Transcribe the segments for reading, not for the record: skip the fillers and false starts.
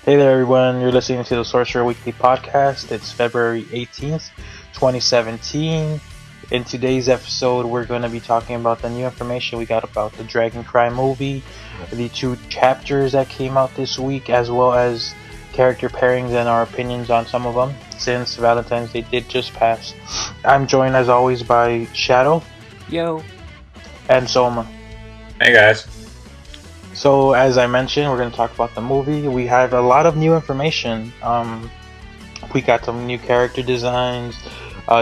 Hey there, everyone. You're listening to the Sorcerer Weekly podcast. It's February 18th, 2017. In today's episode, we're going to be talking about the new information we got about the Dragon Cry movie, the 2 chapters that came out this week, as well as character pairings and our opinions on some of them, since Valentine's Day did just pass. I'm joined, as always, by Shadow. Yo. And Soma. Hey, guys. So, as I mentioned, we're going to talk about the movie. We have a lot of new information. We got some new character designs.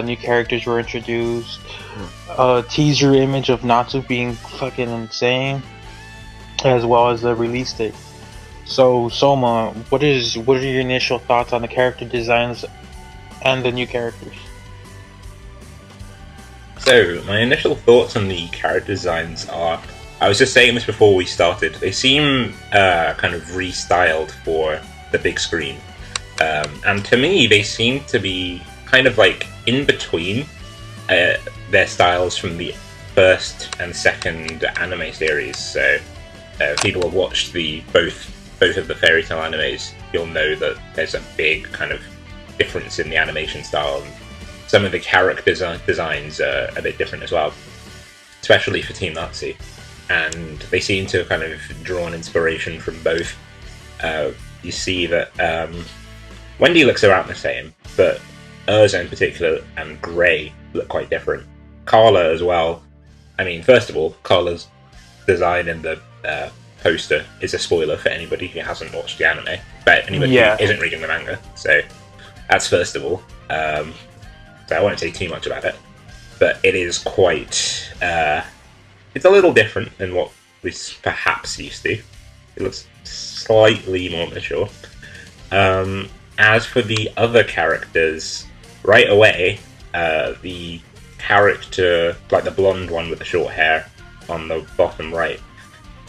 New characters were introduced. A teaser image of Natsu being fucking insane, as well as the release date. So, Soma, what are your initial thoughts on the character designs and the new characters? So, my initial thoughts on the character designs are, I was just saying this before we started, they seem kind of restyled for the big screen. And to me, they seem to be kind of like in between their styles from the first and second anime series. So, if people have watched both of the fairy tale animes, you'll know that there's a big kind of difference in the animation style. And some of the character designs are a bit different as well, especially for Team Nazi. And they seem to have kind of drawn inspiration from both. You see that Wendy looks around the same, but Urza in particular and Grey look quite different. Carla as well. I mean, first of all, Carla's design in the poster is a spoiler for anybody who hasn't watched the anime, but anybody who isn't reading the manga. So that's first of all. So I won't say too much about it, but it is quite... it's a little different than what we're perhaps used to. It looks slightly more mature. As for the other characters, right away, the character, like the blonde one with the short hair on the bottom right,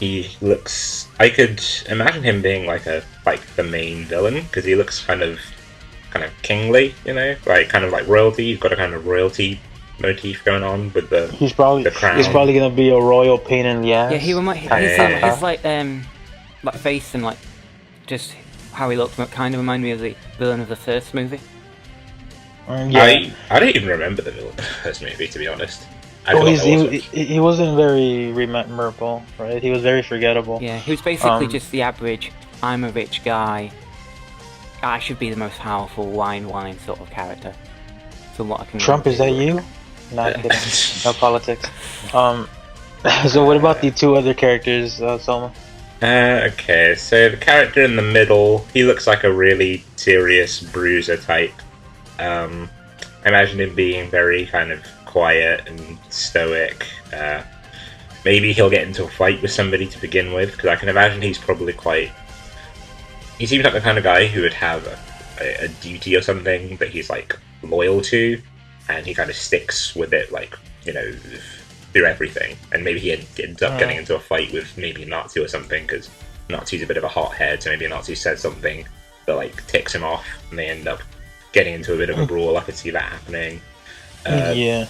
he looks... I could imagine him being like the main villain, because he looks kind of kingly, you know, like kind of like royalty. He's got a kind of royalty motif going on with the crown. He's probably gonna be a royal pain in the ass. Yeah, he reminds his like face and like just how he looked kind of remind me of the villain of the first movie. Yeah. I don't even remember the villain of the first movie, to be honest. He wasn't very memorable, right? He was very forgettable. Yeah, he was basically just the average, I'm a rich guy, I should be the most powerful wine sort of character. So what I can Trump, is that you? Not kidding. No politics. So what about the 2 other characters, Selma? Okay, so the character in the middle, he looks like a really serious bruiser type. I imagine him being very kind of quiet and stoic. Maybe he'll get into a fight with somebody to begin with, because I can imagine he's probably quite... He seems like the kind of guy who would have a duty or something that he's like loyal to, and he kind of sticks with it, like, you know, through everything. And maybe he ends up getting into a fight with maybe Natsu or something, because Natsu's a bit of a hothead, so maybe Natsu says something that like ticks him off, and they end up getting into a bit of a brawl. I could see that happening. Yeah.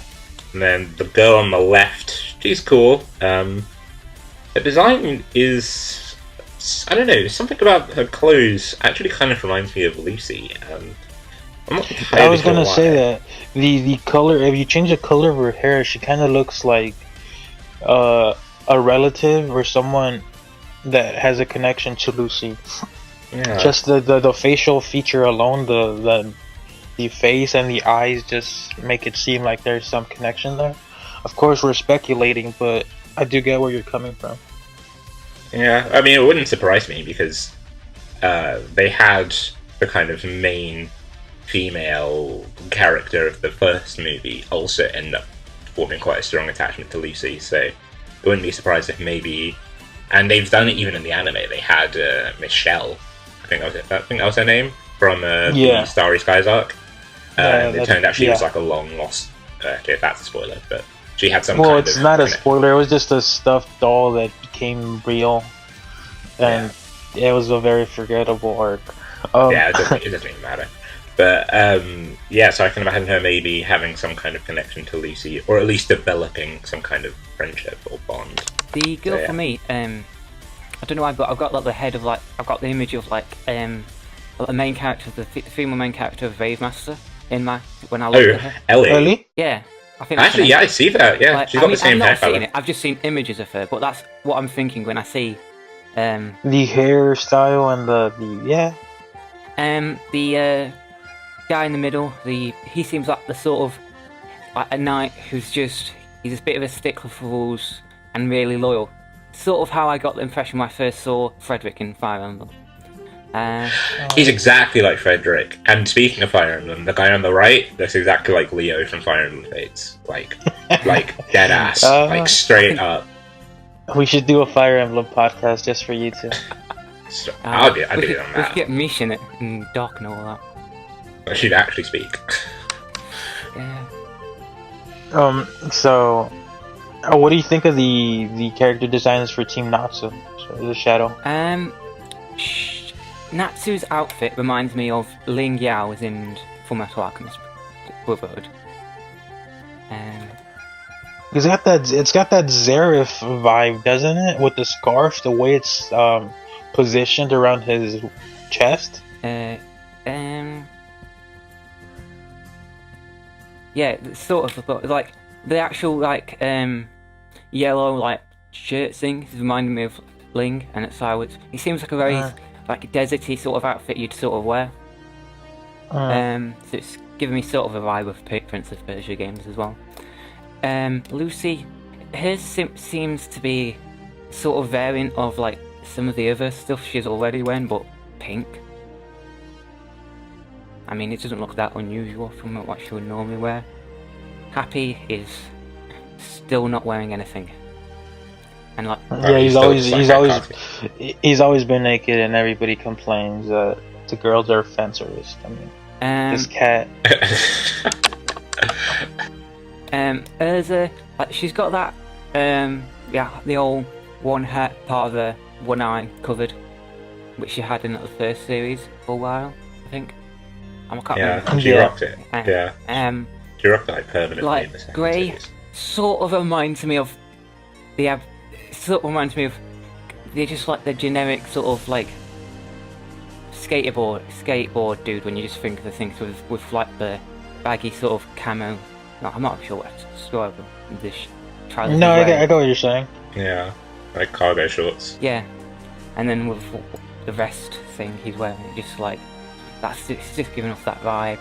And then the girl on the left, she's cool. The design is... I don't know, something about her clothes actually kind of reminds me of Lucy. I'm not entirely I was gonna sure say that the color, if you change the color of her hair, she kind of looks like a relative or someone that has a connection to Lucy. Yeah. Just the facial feature alone, the face and the eyes just make it seem like there's some connection there. Of course, we're speculating, but I do get where you're coming from. Yeah, I mean, it wouldn't surprise me, because they had the kind of main female character of the first movie also end up forming quite a strong attachment to Lucy, so it wouldn't be surprised if maybe... And they've done it even in the anime. They had Michelle, I think that was her name, from the Starry Skies arc. And it turned out she was like a long lost... okay, that's a spoiler, but... She had some Well, it's not a spoiler, it was just a stuffed doll that became real. And it was a very forgettable arc. Yeah, it doesn't even matter. But, so I can imagine her maybe having some kind of connection to Lucy, or at least developing some kind of friendship or bond. The girl for me, I don't know why, but I've got like the head of like, I've got the image of like the main character, the female main character of Wave Master in my when I looked at her. Ellie. Ellie? Yeah, I think. That's Actually, yeah, I see that. Yeah, like, she's got the same hair I've not seen color. it. I've just seen images of her, but that's what I'm thinking when I see. The hairstyle and The guy in the middle. He seems like the sort of like a knight who's he's a bit of a stickler for rules and really loyal. Sort of how I got the impression when I first saw Frederick in Fire Emblem. He's exactly like Frederick. And speaking of Fire Emblem, the guy on the right looks exactly like Leo from Fire Emblem Fates. Like dead ass. Like straight up. We should do a Fire Emblem podcast just for you two. I'll be on We that. could get Mish in it and Doc and all that. I should actually speak. Yeah. So, what do you think of the character designs for Team Natsu? So, the Shadow. Natsu's outfit reminds me of Ling Yao's in Fullmetal Alchemist Brotherhood. It's got that Zareth vibe, doesn't it? With the scarf, the way it's positioned around his chest. Yeah, sort of, but like the actual yellow like shirt thing is reminding me of Ling, and it's how he seems like a very like deserty sort of outfit you'd sort of wear. So it's giving me sort of a vibe of Prince of Persia games as well. Lucy, hers seems to be sort of variant of like some of the other stuff she's already wearing, but pink. I mean, it doesn't look that unusual from what she would normally wear. Happy is still not wearing anything, and like he's always been naked, and everybody complains that the girls are fan service. I mean, this cat. Urza, like she's got that the old one hat part of her one eye covered, which she had in the first series for a while, I think. I can't remember. She rocked it. She rocked it like permanently in the second Grey series. sort of reminds me of they're just like the generic sort of like skateboard dude when you just think of the things with like the baggy sort of camo. No, I'm not sure what to describe this trailer. No, I get what you're saying. Yeah, like cargo shorts. Yeah, and then with the vest thing he's wearing, just like it's just giving off that vibe.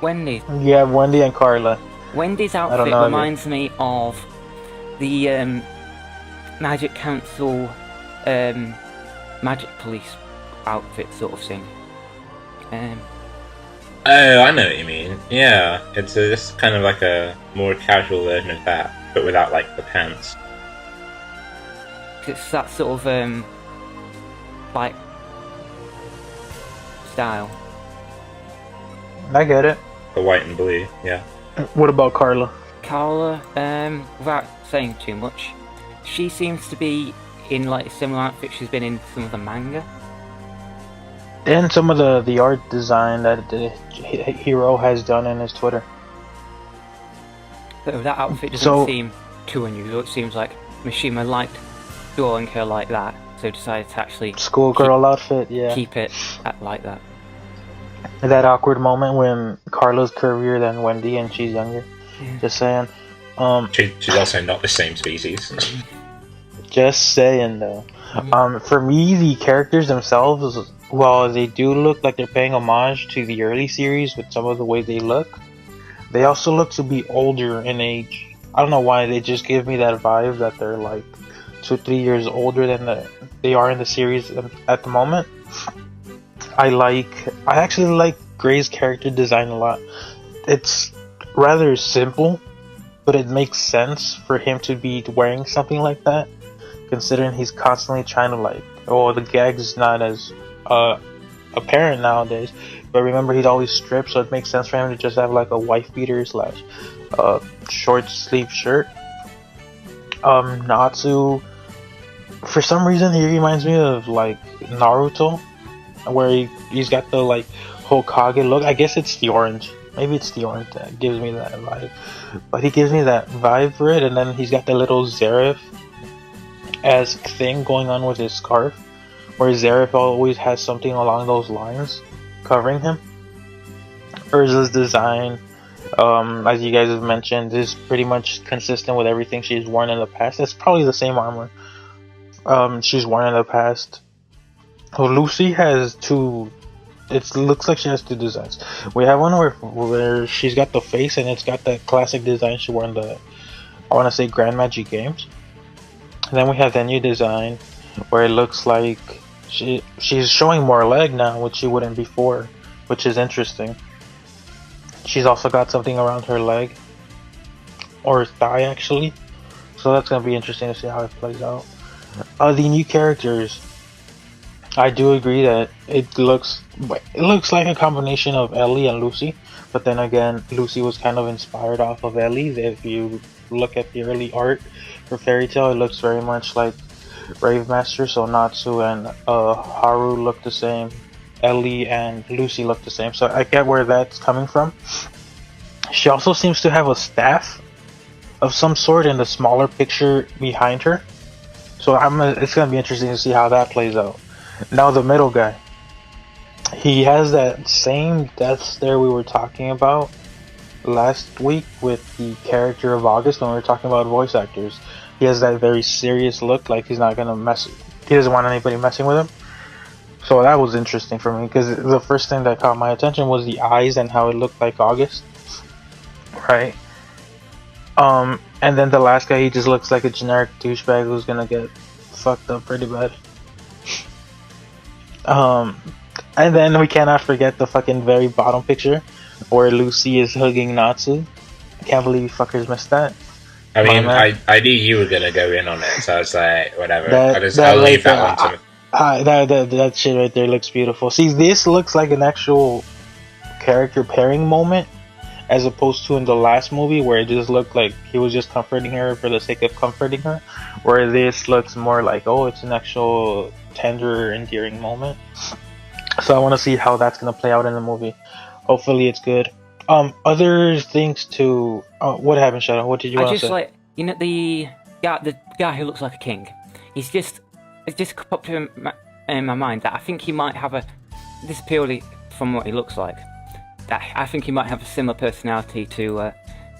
Wendy. Yeah, Wendy and Carla. Wendy's outfit reminds me of the Magic Council, Magic Police outfit sort of thing. Oh, I know what you mean. Yeah, it's just kind of like a more casual version of that, but without like the pants. It's that sort of like style. I get it. The white and blue, yeah. What about Carla? Carla, without saying too much, she seems to be in like a similar outfit she's been in some of the manga. And some of the art design that the hero has done in his Twitter. So that outfit doesn't seem too unusual. It seems like Mishima liked drawing her like that, so decided to actually schoolgirl outfit, yeah. Keep it like that. That awkward moment when Carla's curvier than Wendy and she's younger. Yeah. Just saying. She's also not the same species. Just saying though. For me, the characters themselves, while they do look like they're paying homage to the early series with some of the way they look, they also look to be older in age. I don't know why, they just give me that vibe that they're like 2-3 years older than they are in the series at the moment. I actually like Gray's character design a lot. It's rather simple, but it makes sense for him to be wearing something like that, considering he's constantly trying to the gag's not as apparent nowadays, but remember he'd always strip, so it makes sense for him to just have like a wife beater / short sleeve shirt. Natsu, for some reason he reminds me of like Naruto, where he's got the like Hokage look. I guess it's the orange. Maybe it's the orange that gives me that vibe. But he gives me that vibe for it, and then he's got the little Zareth esque thing going on with his scarf, where Zareth always has something along those lines covering him. Urza's design, as you guys have mentioned, is pretty much consistent with everything she's worn in the past. It's probably the same armor she's worn in the past. Lucy has two. It looks like she has two designs. We have one where she's got the face and it's got that classic design she wore in the, I want to say, Grand Magic Games. And then we have the new design where it looks like she's showing more leg now, which she wouldn't before, which is interesting. She's also got something around her leg, or thigh actually, so that's gonna be interesting to see how it plays out. The new characters, I do agree that it looks like a combination of Ellie and Lucy, but then again, Lucy was kind of inspired off of Ellie. If you look at the early art for Fairy Tail, it looks very much like Brave Master, so Natsu and Haru look the same. Ellie and Lucy look the same, so I get where that's coming from. She also seems to have a staff of some sort in the smaller picture behind her, so it's gonna be interesting to see how that plays out. Now the middle guy, he has that same death stare we were talking about last week with the character of August when we were talking about voice actors. He has that very serious look, like he's not gonna he doesn't want anybody messing with him. So that was interesting for me, because the first thing that caught my attention was the eyes and how it looked like August, right? And then the last guy, he just looks like a generic douchebag who's gonna get fucked up pretty bad. And then we cannot forget the fucking very bottom picture where Lucy is hugging Natsu. I can't believe you fuckers missed that. I mean, I knew you were gonna go in on it, so I was like, whatever. I'll leave that one to that shit right there looks beautiful. See, this looks like an actual character pairing moment, as opposed to in the last movie where it just looked like he was just comforting her for the sake of comforting her. Where this looks more like, oh, it's an actual tender, endearing moment. So I want to see how that's gonna play out in the movie. Hopefully, it's good. Other things to what happened, Shadow? What did you want to say? Like, you know, the guy who looks like a king. It's just popped in my mind that I think he might have this purely from what he looks like, that I think he might have a similar personality to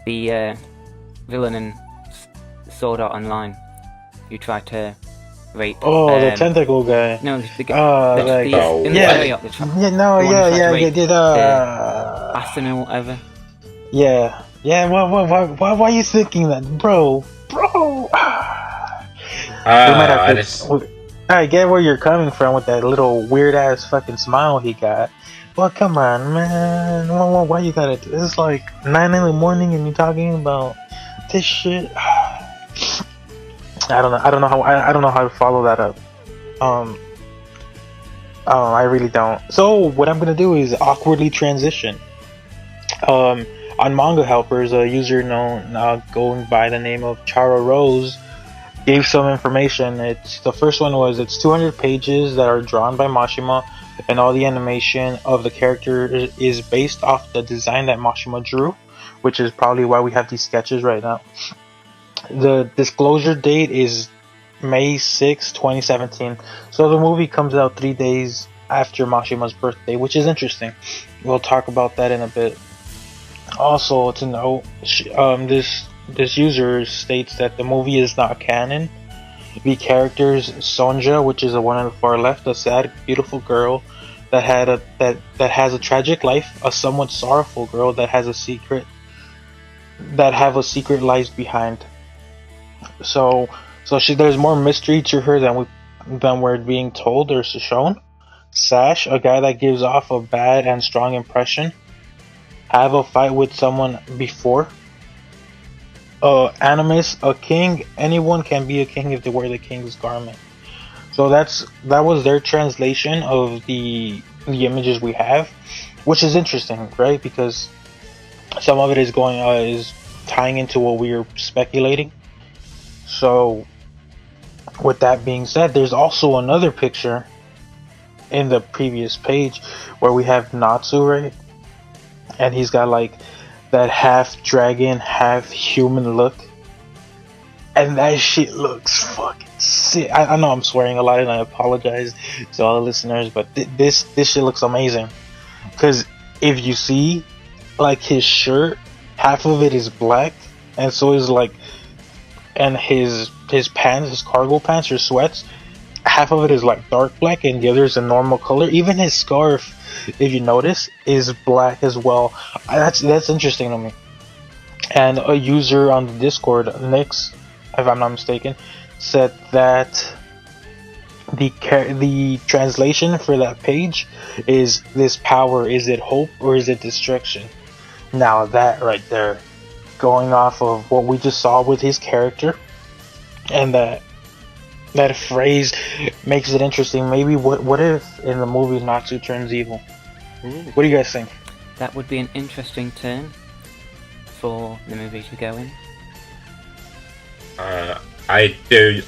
the villain in Sword Art Online who tried to rape. Oh, the tentacle guy. No, the guy. Yeah, Aston or whatever. Yeah. Why are you thinking that, bro? I get where you're coming from with that little weird ass fucking smile he got. Well, come on, man. Why you gotta do? It's like 9 in the morning and you're talking about this shit. I don't know how to follow that up. I really don't. So what I'm gonna do is awkwardly transition. On Manga Helpers, a user known going by the name of Chara Rose gave some information. The first one was it's 200 pages that are drawn by Mashima, and all the animation of the character is based off the design that Mashima drew, which is probably why we have these sketches right now. The disclosure date is May 6, 2017. So the movie comes out 3 days after Mashima's birthday, which is interesting. We'll talk about that in a bit. Also to note, this user states that the movie is not canon. The characters Sonja, which is the one on the far left, a sad, beautiful girl that has a tragic life, a somewhat sorrowful girl that has a secret lies behind. So there's more mystery to her than we're being told or shown. Sash, a guy that gives off a bad and strong impression, have a fight with someone before. Animus, a king. Anyone can be a king if they wear the king's garment. So that was their translation of the images we have, which is interesting, right? Because some of it is tying into what we are speculating. So, with that being said, there's also another picture in the previous page where we have Natsu, right? And he's got like that half dragon, half human look. and that shit looks fucking sick. I know I'm swearing a lot, and I apologize to all the listeners, but this shit looks amazing. Because if you see, like, his shirt, half of it is black, and so is like, and his pants, his cargo pants or sweats, half of it is like dark black, and the other is a normal color. Even his scarf, if you notice, is black as well. That's interesting to me. And a user on the Discord, Nix, if I'm not mistaken, said that the translation for that page is, this power, is it hope or is it destruction? Now that right there, going off of what we just saw with his character, and that phrase makes it interesting. Maybe what if in the movie Natsu turns evil? What do you guys think? That would be an interesting turn for the movie to go in. I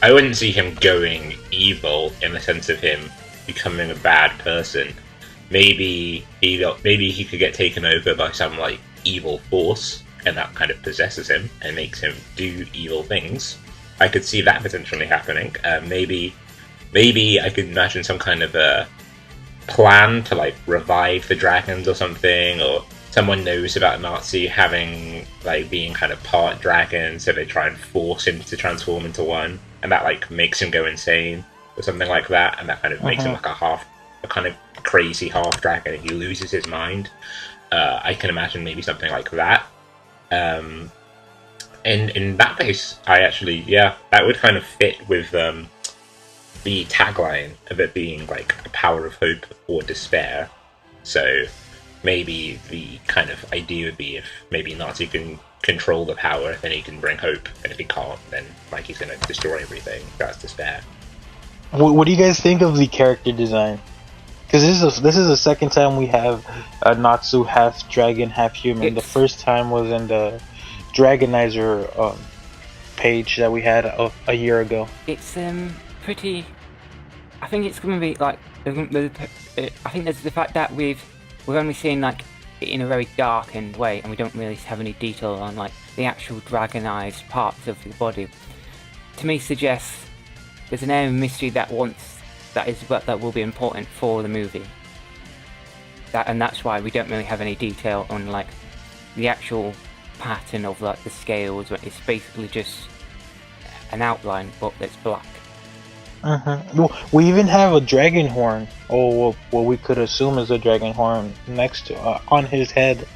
wouldn't see him going evil in the sense of him becoming a bad person. Maybe he could get taken over by some like evil force, and that kind of possesses him and makes him do evil things. I could see that potentially happening. Maybe I could imagine some kind of a plan to like revive the dragons or something, or someone knows about Nazi having being kind of part dragon, so they try and force him to transform into one, and that like makes him go insane or something like that, and that kind of makes him like a kind of crazy half dragon, and he loses his mind. I can imagine maybe something like that. In that case, that would kind of fit with the tagline of it being like a power of hope or despair. So maybe the kind of idea would be, if maybe Nazi can control the power, then he can bring hope, and if he can't, then like he's going to destroy everything. That's despair. What do you guys think of the character design? Because this is the second time we have a Natsu half dragon, half human. The first time was in the Dragonizer page that we had a year ago. It's pretty. I think it's going to be like. I think there's the fact that we're only seeing like it in a very darkened way, and we don't really have any detail on like the actual dragonized parts of the body. To me, suggests there's an air of mystery that will be important for the movie. And that's why we don't really have any detail on like the actual pattern of like the scales. It's basically just an outline, but that's black. Well, we even have a dragon horn, or what we could assume is a dragon horn next to on his head.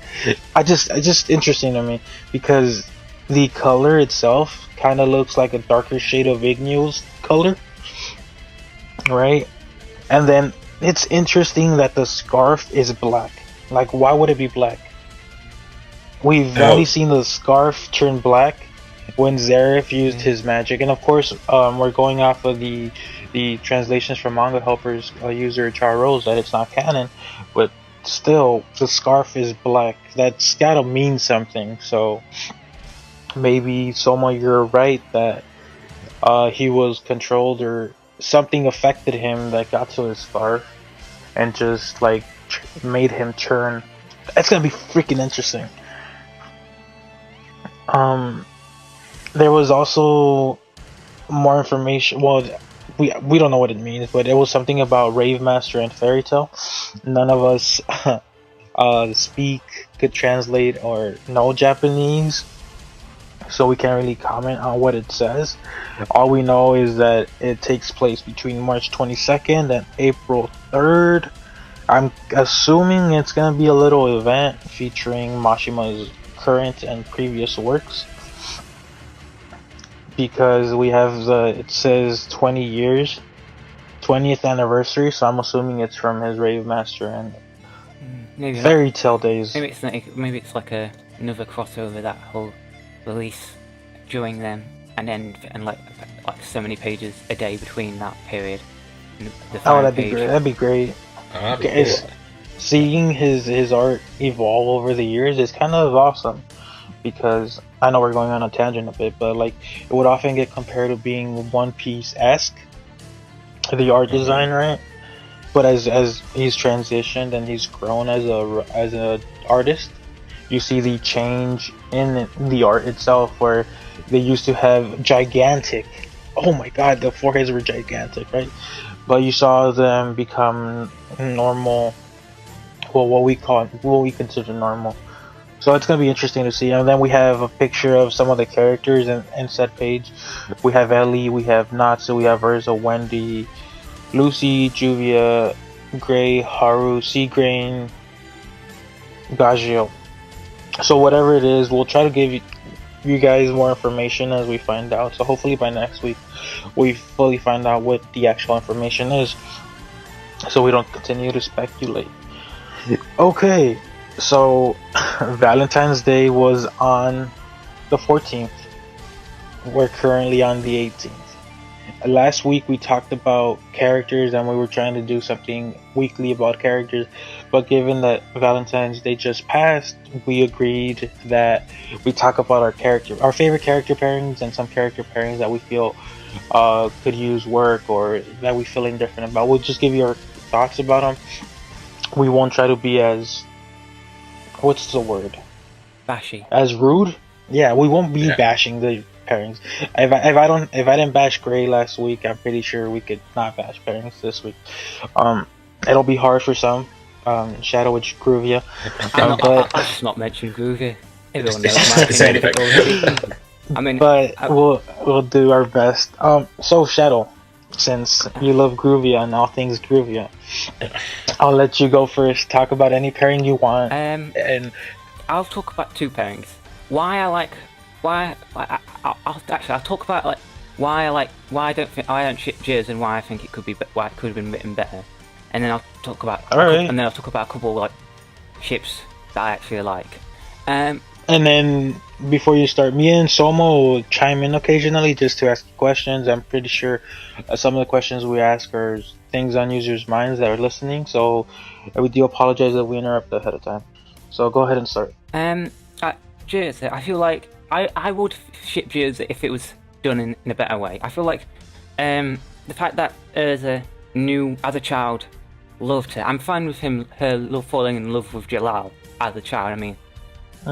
Just interesting to me, because the color itself kind of looks like a darker shade of Ignew's color, right? And then it's interesting that the scarf is black. Like, why would it be black? We've only seen the scarf turn black when Zareth used his magic, and of course, we're going off of the translations from Manga Helper's user Charles that it's not canon, but still, the scarf is black. That's gotta mean something. So maybe, Soma, you're right that he was controlled, or something affected him that got to his scarf and just like made him turn. It's gonna be freaking interesting. There was also more information. Well, we don't know what it means, but it was something about Rave Master and Fairy Tail. None of us speak, could translate, or know Japanese, so we can't really comment on what it says. All we know is that it takes place between March 22nd and April 3rd. I'm assuming it's gonna be a little event featuring Mashima's current and previous works, because we have it says 20 years, 20th anniversary, so I'm assuming it's from his Rave Master and maybe Fairy Tail days. Maybe it's like another crossover, that whole release during them, and like so many pages a day between that period. That'd be great. That'd be great. Cool. Seeing his art evolve over the years is kind of awesome, because I know we're going on a tangent a bit, but like it would often get compared to being One Piece-esque, the art design, right? But as he's transitioned and he's grown as a artist, You see the change in the art itself, where they used to have gigantic. Oh my God, the foreheads were gigantic, right? But you saw them become normal. Well, what we consider normal. So it's gonna be interesting to see. And then we have a picture of some of the characters in said page. We have Ellie, we have Natsu, we have Urza, Wendy, Lucy, Juvia, Gray, Haru, Seagrain, Gagio. So whatever it is, we'll try to give you guys more information as we find out. So hopefully by next week we fully find out what the actual information is, so we don't continue to speculate. Okay, so Valentine's Day was on the 14th. We're currently on the 18th. Last week we talked about characters and we were trying to do something weekly about characters, but given that Valentine's Day just passed, we agreed that we talk about our favorite character pairings, and some character pairings that we feel could use work or that we feel indifferent about. We'll just give you our thoughts about them. We won't try to be as, what's the word? Bashy. As rude? Yeah, we won't be bashing the pairings. If I didn't bash Gray last week, I'm pretty sure we could not bash pairings this week. It'll be hard for some. Shadow with Groovia. I'll just not mention Groovia. Everyone knows my opinion already. I mean, but we'll do our best. So Shadow, since you love Groovia and all things Groovia, I'll let you go first. Talk about any pairing you want. And I'll talk about two pairings. I'll talk about like why I don't ship Jizz and why I think it could have been written better, and then I'll talk about a couple like ships that I actually like. And then before you start, me and Soma will chime in occasionally just to ask questions. I'm pretty sure some of the questions we ask are things on users' minds that are listening, so we do apologize if we interrupt ahead of time. So go ahead and start. Jizz, I feel like I would ship Jizz if it was done in a better way. I feel like the fact that as a child, loved her. I'm fine with her falling in love with Jalal as a child. I mean,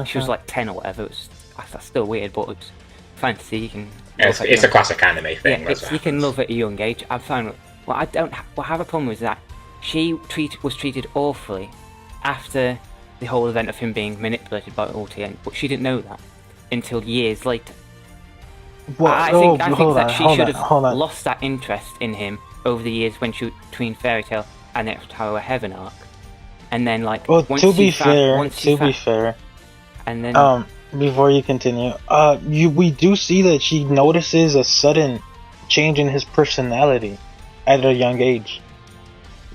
she was like 10 or whatever. That's still weird, but it's fantasy. You can. It's a classic anime thing. Yeah, you can love at a young age. I'm fine with. What I have a problem with is that she was treated awfully after the whole event of him being manipulated by Ulti, but she didn't know that until years later. I think that she should have lost that interest in him over the years between Fairy Tail and the Tower of Heaven arc, and then to be fair, and then before you continue, we do see that she notices a sudden change in his personality at a young age.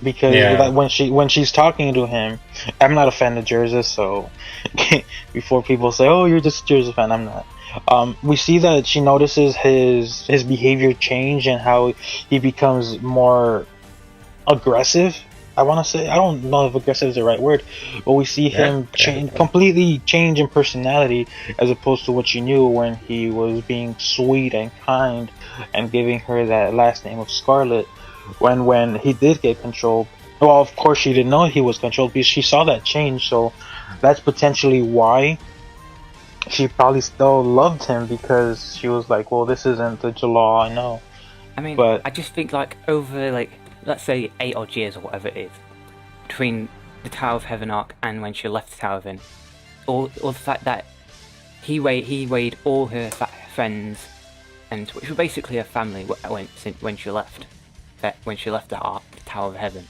Because when she's talking to him, I'm not a fan of Jerza, so before people say, "Oh, you're just a Jerza fan," I'm not. We see that she notices his behavior change and how he becomes more aggressive. I want to say, I don't know if aggressive is the right word, but we see him completely change in personality as opposed to what she knew when he was being sweet and kind and giving her that last name of Scarlet. When he did get controlled, well, of course she didn't know he was controlled because she saw that change, so that's potentially why she probably still loved him, because she was like, well, this isn't the Jalal I know. I mean, but I just think over let's say 8 odd years or whatever it is, between the Tower of Heaven arc and when she left the Tower of Heaven, or the fact that he weighed all her friends, and which were basically her family when she left. When she left the Tower of Heaven,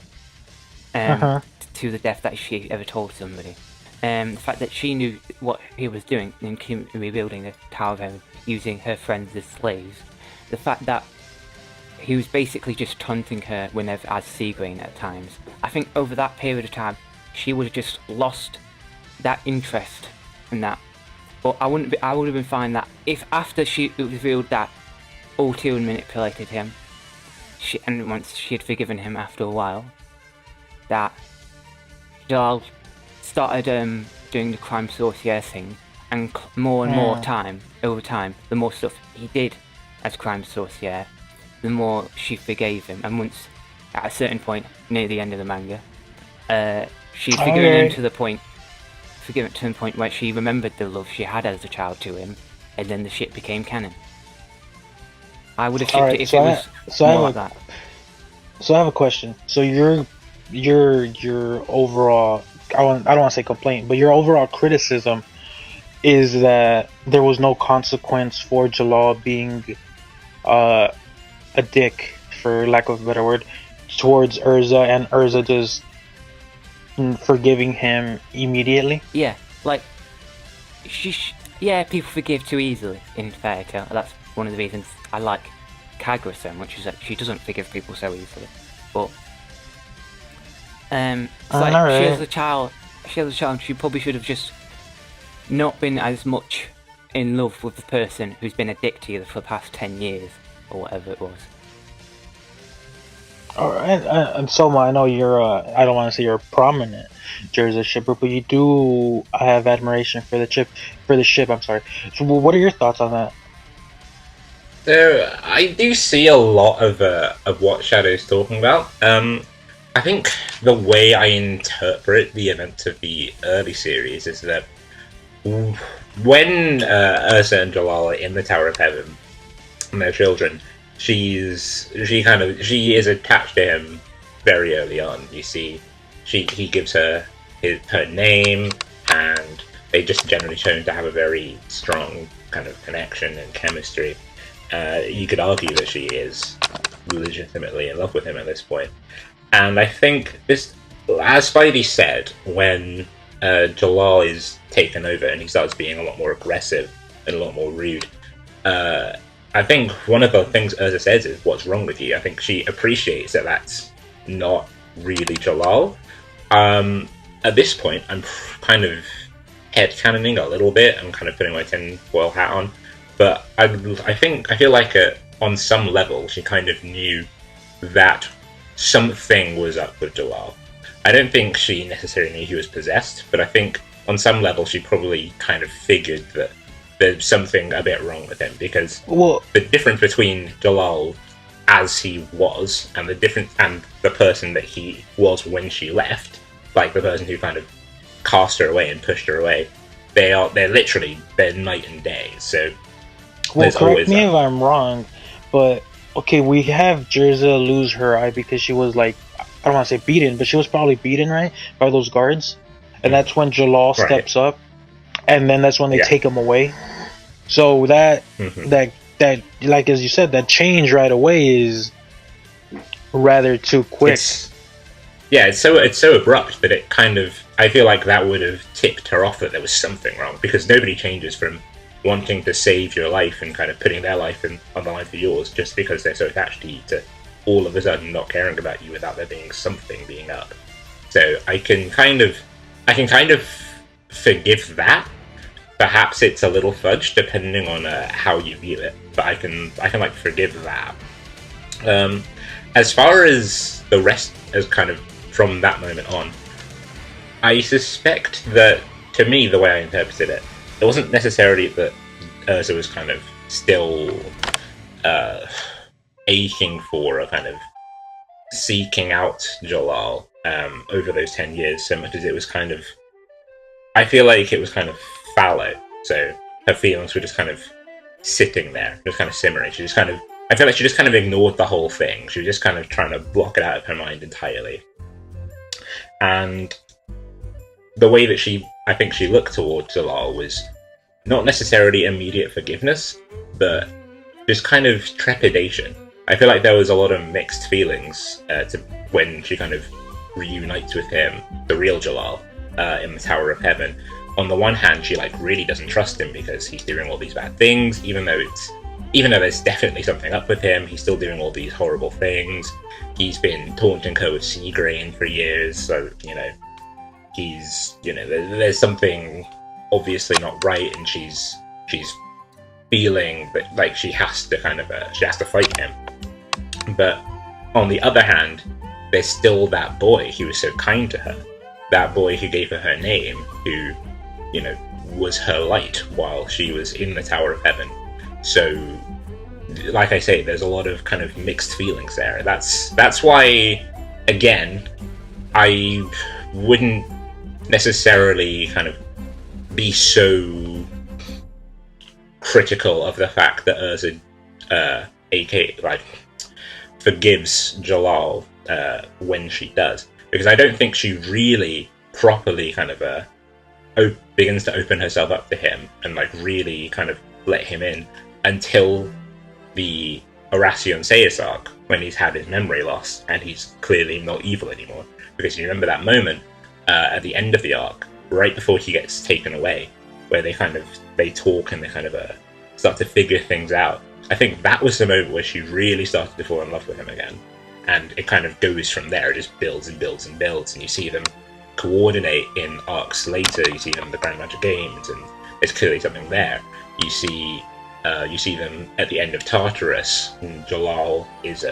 to the death that she ever told somebody, the fact that she knew what he was doing in rebuilding the Tower of Heaven using her friends as slaves, the fact that he was basically just taunting her whenever as Seagrain at times. I think over that period of time, she would have just lost that interest in that. But I would have been fine that if after she revealed that Ulti manipulated him. And once she had forgiven him after a while, that Jalal started doing the crime sorcier thing, and more and more over time, the more stuff he did as crime sorcier, the more she forgave him. And once, at a certain point near the end of the manga, she'd forgiven him to the point forgive it to the point where she remembered the love she had as a child to him, and then the ship became canon. I would have shipped it if it was more like that. So I have a question. So your overall, I don't want to say complaint, but your overall criticism is that there was no consequence for Jalal being a dick, for lack of a better word, towards Urza, and Urza just forgiving him immediately. Yeah, like people forgive too easily in Fairy Tail. That's one of the reasons I like Kagura so much, is that she doesn't forgive people so easily. But she as a child, she probably should have just not been as much in love with the person who's been a dick to you for the past 10 years, or whatever it was. Alright, and Soma, I know you're I don't want to say you're a prominent Jersey shipper, but you do have admiration for the ship, I'm sorry. So what are your thoughts on that? So I do see a lot of what Shadow's talking about. I think the way I interpret the events of the early series is that when Ursa and Jalal are in the Tower of Heaven and their children, she is attached to him very early on. You see, he gives her her name, and they just generally shown to have a very strong kind of connection and chemistry. You could argue that she is legitimately in love with him at this point. And I think this, as Spidey said, when Jalal is taken over and he starts being a lot more aggressive and a lot more rude, I think one of the things Urza says is, "What's wrong with you?" I think she appreciates that that's not really Jalal. At this point, I'm kind of headcanoning a little bit. I'm kind of putting my tinfoil hat on. But I feel like on some level she kind of knew that something was up with Jalal. I don't think she necessarily knew he was possessed, but I think on some level she probably kind of figured that there's something a bit wrong with him, because the difference between Jalal as he was and the person that he was when she left, like the person who kind of cast her away and pushed her away, they're night and day. So correct me if I'm wrong, but okay, we have Jerza lose her eye because she was like, I don't want to say beaten, but she was probably beaten, right, by those guards, and that's when Jalal steps up, and then that's when they take him away. So that like as you said, that change right away is rather too quick. It's so abrupt that it kind of, I feel like that would have tipped her off that there was something wrong, because nobody changes from wanting to save your life and kind of putting their life on the line for yours just because they're so attached to you, to all of a sudden not caring about you without there being something being up. So I can kind of forgive that. Perhaps it's a little fudged depending on how you view it, but I can like forgive that. As far as the rest, as kind of from that moment on, I suspect that, to me, the way I interpreted it, it wasn't necessarily that Urza was kind of still aching for, or kind of seeking out Jalal over those 10 years, so much as it was kind of, I feel like it was kind of fallow. So her feelings were just kind of sitting there, just kind of simmering. I feel like she just kind of ignored the whole thing. She was just kind of trying to block it out of her mind entirely. And the way that I think she looked towards Jalal was not necessarily immediate forgiveness, but just kind of trepidation. I feel like there was a lot of mixed feelings when she kind of reunites with him, the real Jalal, in the Tower of Heaven. On the one hand, she really doesn't trust him because he's doing all these bad things, even though there's definitely something up with him, he's still doing all these horrible things. He's been taunting her with sea grain for years, so, there's something obviously not right, and she's feeling that she has to fight him. But on the other hand, there's still that boy who was so kind to her, that boy who gave her name, who was her light while she was in the Tower of Heaven. So, like I say, there's a lot of kind of mixed feelings there. That's why, again, I wouldn't necessarily kind of be so critical of the fact that Urza, AK, like, forgives Jalal when she does, because I don't think she really properly kind of begins to open herself up to him and like really kind of let him in until the Horatio Seyus arc, when he's had his memory loss and he's clearly not evil anymore. Because you remember that moment at the end of the arc, right before he gets taken away, where they talk and they kind of start to figure things out. I think that was the moment where she really started to fall in love with him again. And it kind of goes from there. It just builds and builds and builds, and you see them coordinate in arcs later. You see them in the Grand Magic Games, and there's clearly something there. You see them at the end of Tartarus, and Jalal is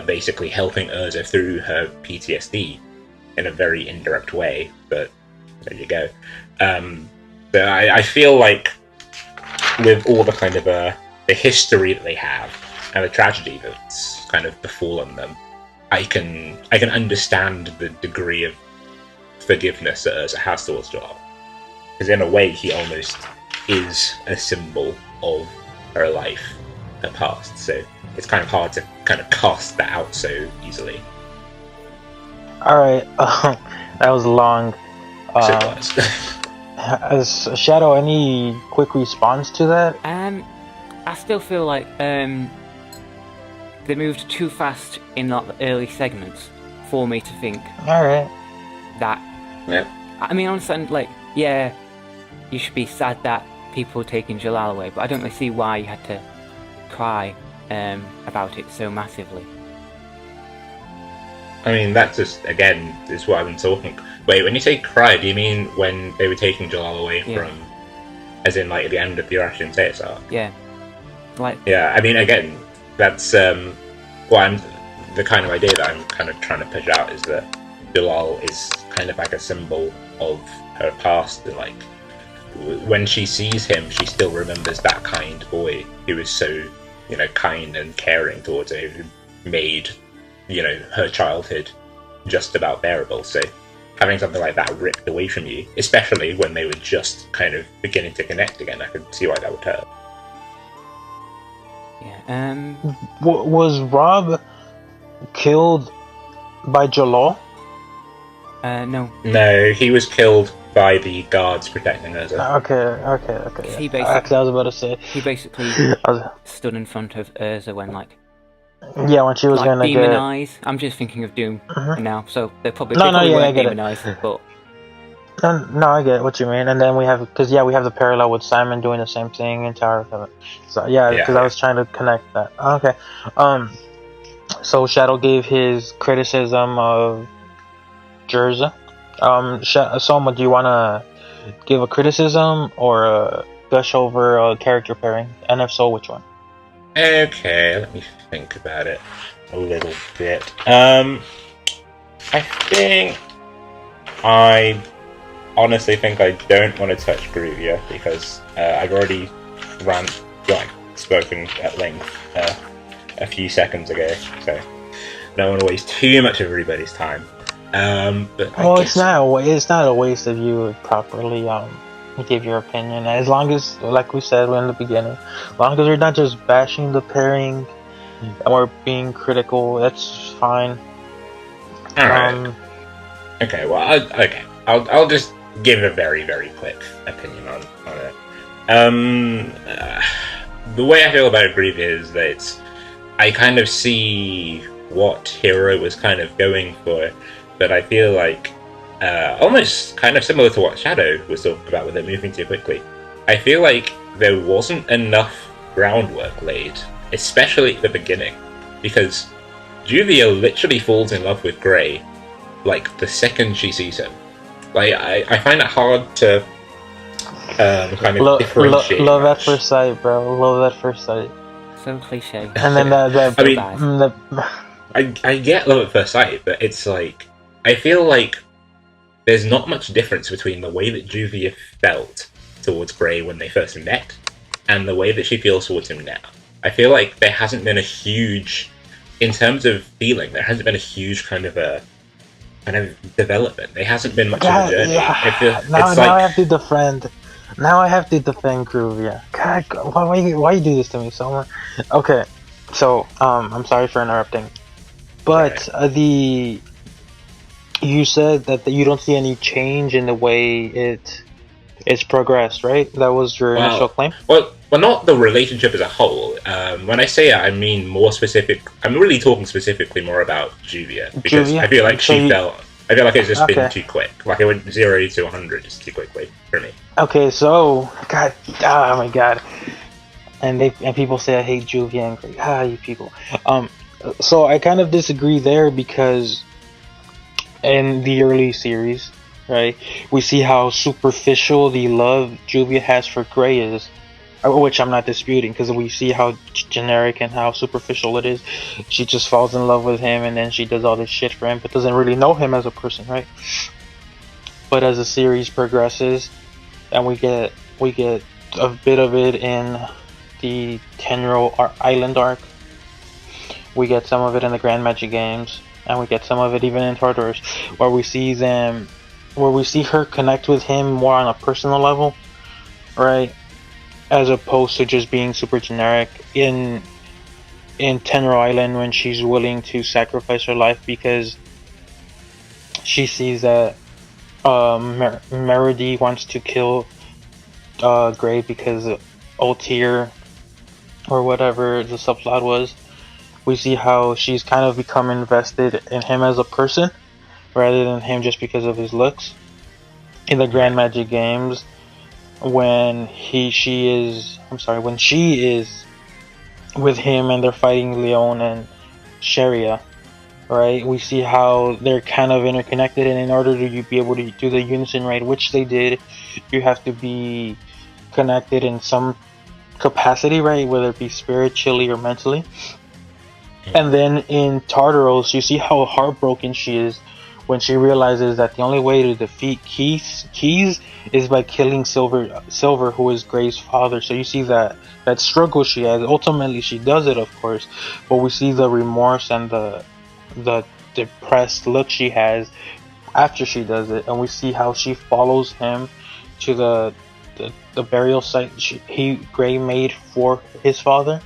basically helping Urza through her PTSD in a very indirect way, but there you go. So I feel like with all the kind of the history that they have and the tragedy that's kind of befallen them, I can understand the degree of forgiveness that Urza has towards Jalal, because in a way he almost is a symbol of her life, her past. So it's kind of hard to kind of cast that out so easily. All right, that was long. So it was. As Shadow, any quick response to that? I still feel like they moved too fast in like the early segments for me to think. All right. That. Yeah. I mean, I understand, like, yeah, you should be sad that people are taking Jalal away, but I don't really see why you had to cry about it so massively. I mean, that just, again, is what I've been talking. Wait, when you say cry, do you mean when they were taking Jalal away from, as in, like, at the end of the Horatio Seyus arc? Yeah. Like. Yeah, I mean, again, that's the kind of idea that I'm kind of trying to push out, is that Jalal is kind of like a symbol of her past, and like when she sees him, she still remembers that kind boy who was so, kind and caring towards her, who made, her childhood just about bearable. So having something like that ripped away from you, especially when they were just kind of beginning to connect again, I could see why that would hurt. Yeah. Was Rob killed by Jalal? No. No, he was killed by the guards protecting Urza. Okay. He basically, I was about to say. He basically stood in front of Urza when, like... Yeah, when she was like, gonna demonize. I'm just thinking of Doom now, so they probably weren't demonized, but... No, I get what you mean. And then we have the parallel with Simon doing the same thing in Tower of Heaven. So because I was trying to connect that. Okay. So Shadow gave his criticism of Jerza. Soma, do you want to give a criticism or gush over a character pairing? And if so, which one? Okay, let me think about it a little bit. I honestly think I don't want to touch Gruvia, because I've already spoken at length a few seconds ago, so don't want to waste too much of everybody's time. But it's not a waste of you properly give your opinion, as long as, like we said in the beginning, as long as we're not just bashing the pairing and we're being critical, that's fine. Alright. I'll just give a very, very quick opinion on it. The way I feel about Grievous is that I kind of see what Hero was kind of going for, but I feel like almost kind of similar to what Shadow was talking about with it moving too quickly. I feel like there wasn't enough groundwork laid, especially at the beginning, because Juvia literally falls in love with Grey like the second she sees him. Like I find it hard to kind of differentiate. Love at first sight, bro. Love at first sight. So cliche. And then I get love at first sight, but it's like, I feel like there's not much difference between the way that Juvia felt towards Grey when they first met and the way that she feels towards him now. I feel like there hasn't been a huge, in terms of feeling, there hasn't been a huge kind of a kind of development. There hasn't been much of a journey. Yeah. Now, It's now I like, have to defend. Now I have to defend Gruvia. God, why you do this to me so much? Okay, so I'm sorry for interrupting, but you said that you don't see any change in the way it's progressed, right? That was your initial well, claim. well, not the relationship as a whole. When I say it, I mean more specific. I'm really talking specifically more about Juvia because I Juvia. feel like So she you felt. I feel like it's just been okay? too quick. Like it went 0 to 100 just too quickly for me. Okay, so God, oh my God, and people say I hate Juvia and you people. Um, so I kind of disagree there because in the early series, right, we see how superficial the love Juvia has for Gray is, which I'm not disputing because we see how generic and how superficial it is. She just falls in love with him and then she does all this shit for him, but doesn't really know him as a person, right? But as the series progresses, and we get a bit of it in the Tenro Island arc. We get some of it in the Grand Magic Games, and we get some of it even in Tartarus, where we see her connect with him more on a personal level, right? As opposed to just being super generic in Tenro Island when she's willing to sacrifice her life because she sees that Meredy wants to kill Gray because Altir or whatever the subplot was. We see how she's kind of become invested in him as a person rather than him just because of his looks. In the Grand Magic Games, when she is with him and they're fighting Leon and Sharia, right? We see how they're kind of interconnected, and in order to be able to do the unison raid, which they did, you have to be connected in some capacity, right? Whether it be spiritually or mentally. And then in Tartaros, you see how heartbroken she is when she realizes that the only way to defeat Keys is by killing Silver, who is Gray's father. So you see that struggle she has. Ultimately, she does it, of course, but we see the remorse and the depressed look she has after she does it, and we see how she follows him to the burial site Gray made for his father,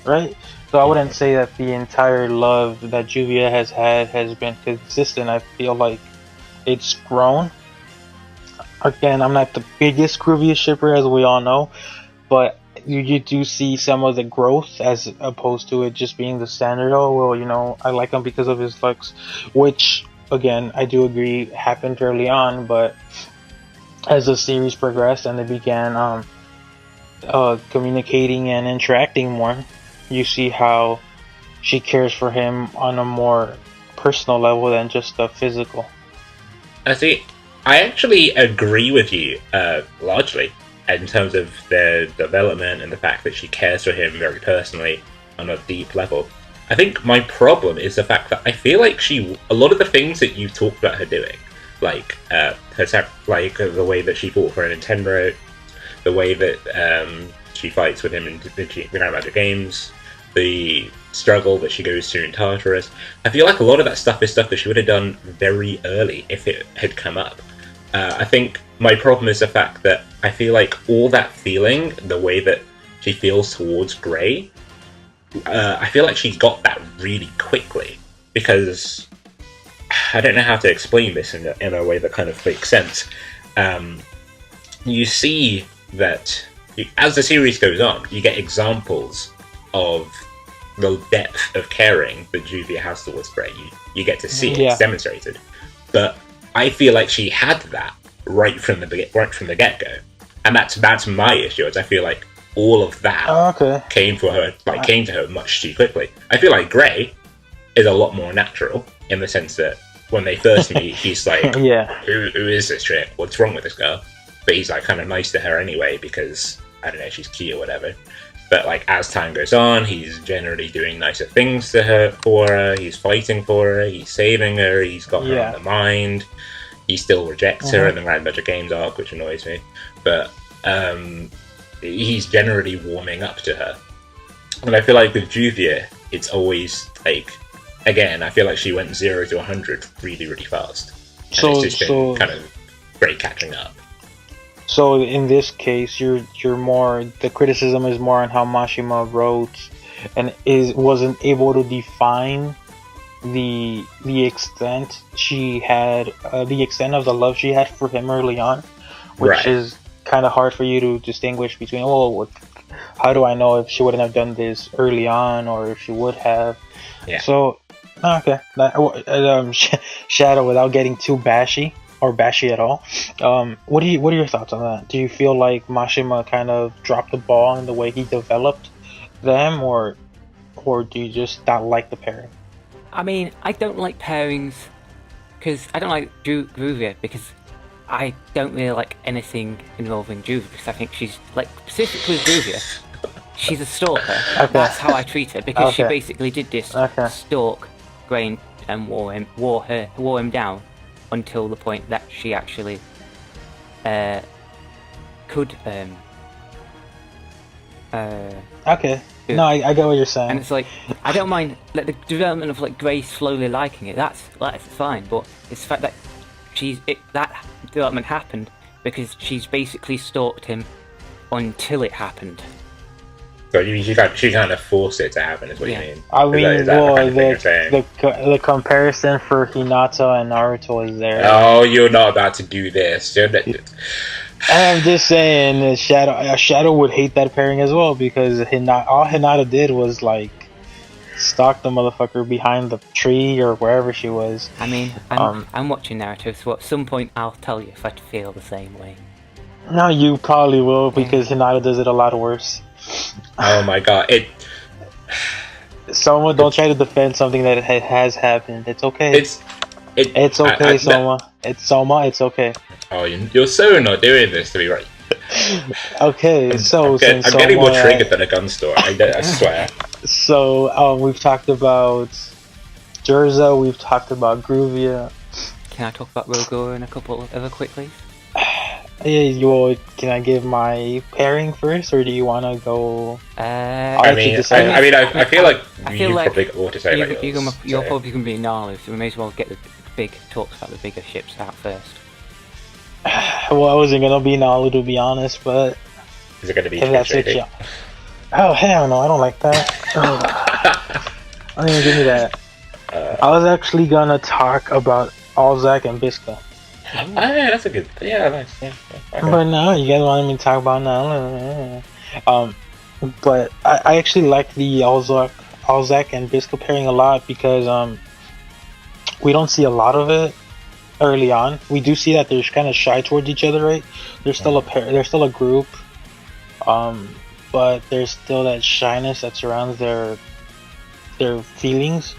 right? So I wouldn't say that the entire love that Juvia has had has been consistent. I feel like it's grown. Again, I'm not the biggest Gruvia shipper, as we all know, but you do see some of the growth as opposed to it just being the standard. Oh well, I like him because of his looks, which again I do agree happened early on, but as the series progressed and they began communicating and interacting more, you see how she cares for him on a more personal level than just the physical. I see. I actually agree with you largely in terms of their development and the fact that she cares for him very personally on a deep level. I think my problem is the fact that I feel like a lot of the things that you talked about her doing, like the way that she fought for a Nintendo, the way that she fights with him in the Grand Magic Games, the struggle that she goes through in Tartarus. I feel like a lot of that stuff is stuff that she would have done very early if it had come up. I think my problem is the fact that I feel like all that feeling, the way that she feels towards Gray, I feel like she got that really quickly because I don't know how to explain this in a way that kind of makes sense. You see that as the series goes on, you get examples of the depth of caring that Juvia has towards Gray. You get to see it, it's demonstrated. But I feel like she had that right from the get-go, and that's my issue. Is I feel like all of that came to her much too quickly. I feel like Gray is a lot more natural in the sense that when they first meet, he's like, who is this chick? What's wrong with this girl? But he's like kind of nice to her anyway because I don't know, she's cute or whatever. But like as time goes on, he's generally doing nicer things to her for her. He's fighting for her. He's saving her. He's got her on the mind. He still rejects her in the Grand Magic Games arc, which annoys me. But he's generally warming up to her. And I feel like with Juvia, it's always like again, I feel like she went 0 to 100 really, really fast. And So it's just been kind of great catching up. So in this case, you're more, the criticism is more on how Mashima wrote and wasn't able to define the extent she had, the extent of the love she had for him early on, which is kind of hard for you to distinguish between. Oh, how do I know if she wouldn't have done this early on, or if she would have? Yeah. So okay, Shadow, without getting too bashy or bashy at all, what are your thoughts on that? Do you feel like Mashima kind of dropped the ball in the way he developed them, or do you just not like the pairing? I mean, I don't like pairings because I don't like Gruvia because I don't really like anything involving Juvia because I think she's, like, specifically with Gruvia, she's a stalker. Okay. That's how I treat her because she basically did this stalk Grain and wore him down until the point that she actually could Okay. No, I get what you're saying. And it's like, I don't mind like the development of like Grace slowly liking it. That's fine, but it's the fact that that development happened because she's basically stalked him until it happened. So she kind of forced it to happen, is what you mean? I mean, is that well, the kind of thing you're saying? the comparison for Hinata and Naruto is there. Oh, you're not about to do this. I'm just saying, Shadow would hate that pairing as well because all Hinata did was like stalk the motherfucker behind the tree or wherever she was. I mean, I'm watching Naruto, so at some point I'll tell you if I feel the same way. No, you probably will because Hinata does it a lot worse. Oh my god, Soma, don't try to defend something that has happened. It's okay. It's okay, Soma. It's okay. Oh, you're so not doing this to me, right? Okay, so I'm getting more triggered than a gun store. I swear. So we've talked about Jerza, we've talked about Gruvia. Can I talk about Rogor and a couple other quickly? Yeah, can I give my pairing first, or do you want to go? I feel like you probably got more to say. You're probably going to be Nalu, so we may as well get the big talks about the bigger ships out first. Well, I wasn't gonna be Nalu, to be honest, but is it gonna be? Oh hell no, I don't like that. Don't even give me that. I was actually gonna talk about Alzak and Bisca. Yeah, that's a good. Yeah, nice. Yeah, okay. But no, you guys wanted me to talk about Nalu. But I actually like the Alzak and Bisca pairing a lot because we don't see a lot of it early on. We do see that they're kind of shy towards each other, right? They're still a pair. They're still a group. But there's still that shyness that surrounds their feelings.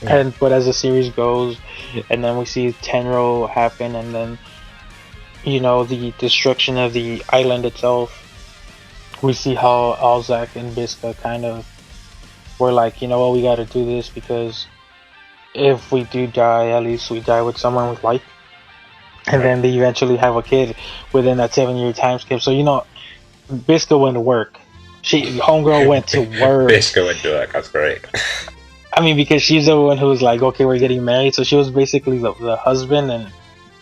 Yeah. But as the series goes, and then we see Tenro happen, and then the destruction of the island itself. We see how Alzak and Bisca kind of were like, you know what, we got to do this because if we do die, at least we die with someone we like. And then they eventually have a kid within that 7-year time skip. So Bisca went to work. Homegirl went to work. Bisca went to work. That's great. I mean, because she's the one who was like, okay, we're getting married. So she was basically the husband, and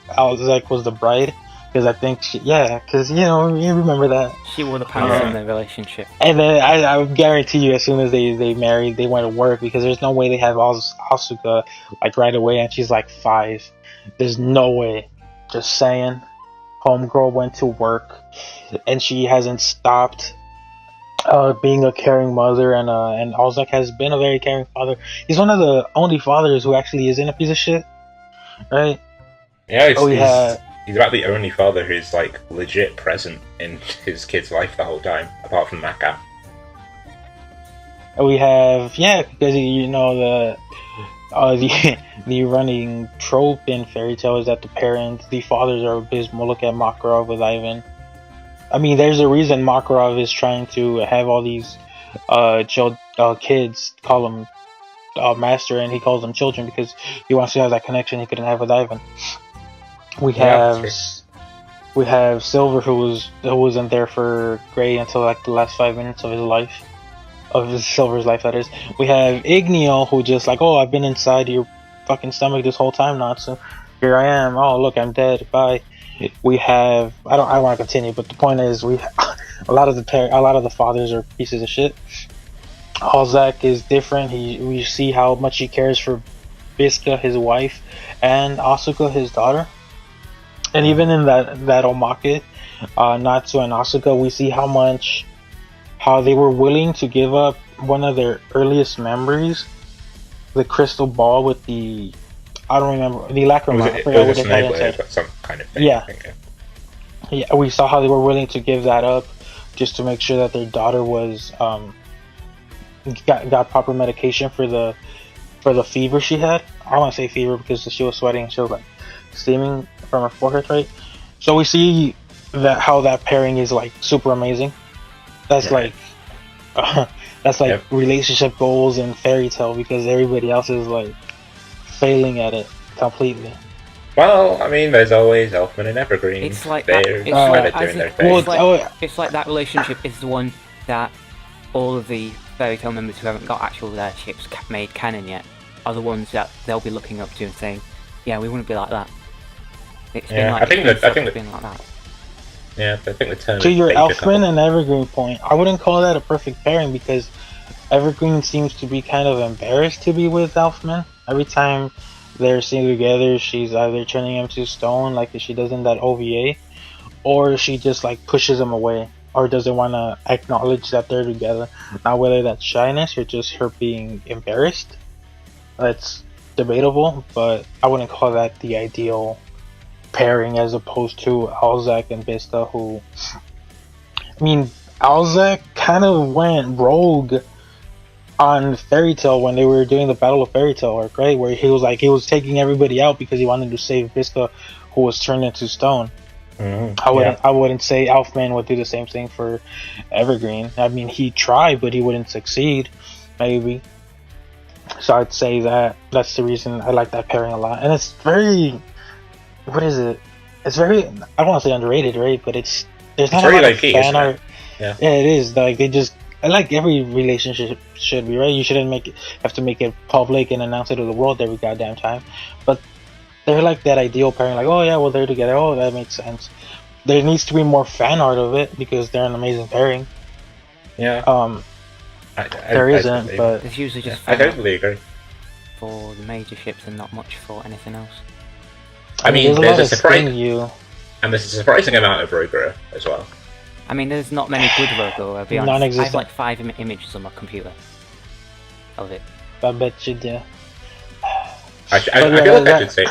Alzak was the bride. Because I think because you remember that. She wore the pants in the relationship. And then I guarantee you, as soon as they married, they went to work, because there's no way they have Asuka like right away, and she's like 5. There's no way. Just saying. Homegirl went to work, and she hasn't stopped being a caring mother, and Alzak has been a very caring father. He's one of the only fathers who actually isn't a piece of shit, right? Yeah, he's about the only father who's like legit present in his kid's life the whole time, apart from Maka. We have because the running trope in Fairy Tail is that the fathers are abysmal. Look at Makarov with Ivan. I mean, there's a reason Makarov is trying to have all these kids call him master, and he calls them children because he wants to have that connection he couldn't have with Ivan. We have Silver, who wasn't there for Gray until like the last 5 minutes of his life. of Silver's life, that is. We have Igneo, who just like, oh, I've been inside your fucking stomach this whole time, Natsu. Here I am. Oh, look, I'm dead. Bye. We have I don't want to continue, but the point is a lot of the fathers are pieces of shit. Alzak is different. We see how much he cares for Biska, his wife, and Asuka, his daughter. And even in that Omake, Natsu and Asuka, we see how they were willing to give up one of their earliest memories, the crystal ball with the, I don't remember, the lacrima. It was a snowblade, but some kind of thing. Yeah. Yeah, we saw how they were willing to give that up just to make sure that their daughter was got proper medication for the fever she had. I don't want to say fever because she was sweating and she was like steaming from her forehead, right? So we see that how that pairing is like super amazing. That's like relationship goals in Fairy Tail, because everybody else is like failing at it completely. Well, I mean, there's always Elfman and Evergreen. It's like they're that, doing their thing. it's like that relationship is the one that all of the Fairy Tail members who haven't got actual their ships made canon yet are the ones that they'll be looking up to and saying, "Yeah, we want to be like that." It's been like, I think been like that. Yeah, I think the term. To your Elfman and Evergreen point, I wouldn't call that a perfect pairing because Evergreen seems to be kind of embarrassed to be with Elfman. Every time they're seen together, she's either turning him to stone like she does in that OVA, or she just like pushes him away or doesn't want to acknowledge that they're together. Now, whether that's shyness or just her being embarrassed, that's debatable, but I wouldn't call that the ideal pairing as opposed to Alzak and Bista, who, I mean, Alzak kind of went rogue on Fairy Tail when they were doing the Battle of Fairy Tail arc, right? Where he was taking everybody out because he wanted to save Bista, who was turned into stone. Mm-hmm. I wouldn't say Elfman would do the same thing for Evergreen. I mean, he tried, but he wouldn't succeed, maybe. So I'd say that's the reason I like that pairing a lot. And it's very, what is it? It's very, I don't want to say underrated, right? But there's not a lot of fan art. Yeah, it is. Like, they just, like every relationship should be, right? You shouldn't have to make it public and announce it to the world every goddamn time. But they're like that ideal pairing, like, oh yeah, well, they're together, oh, that makes sense. There needs to be more fan art of it because they're an amazing pairing. Yeah. There isn't, but it's usually just I totally agree. For the major ships and not much for anything else. I mean, there's a surprising amount of Rogura as well. I mean, there's not many good Rogura, I'll be honest. I have like 5 images on my computer of it. I bet you do. I feel like I should say.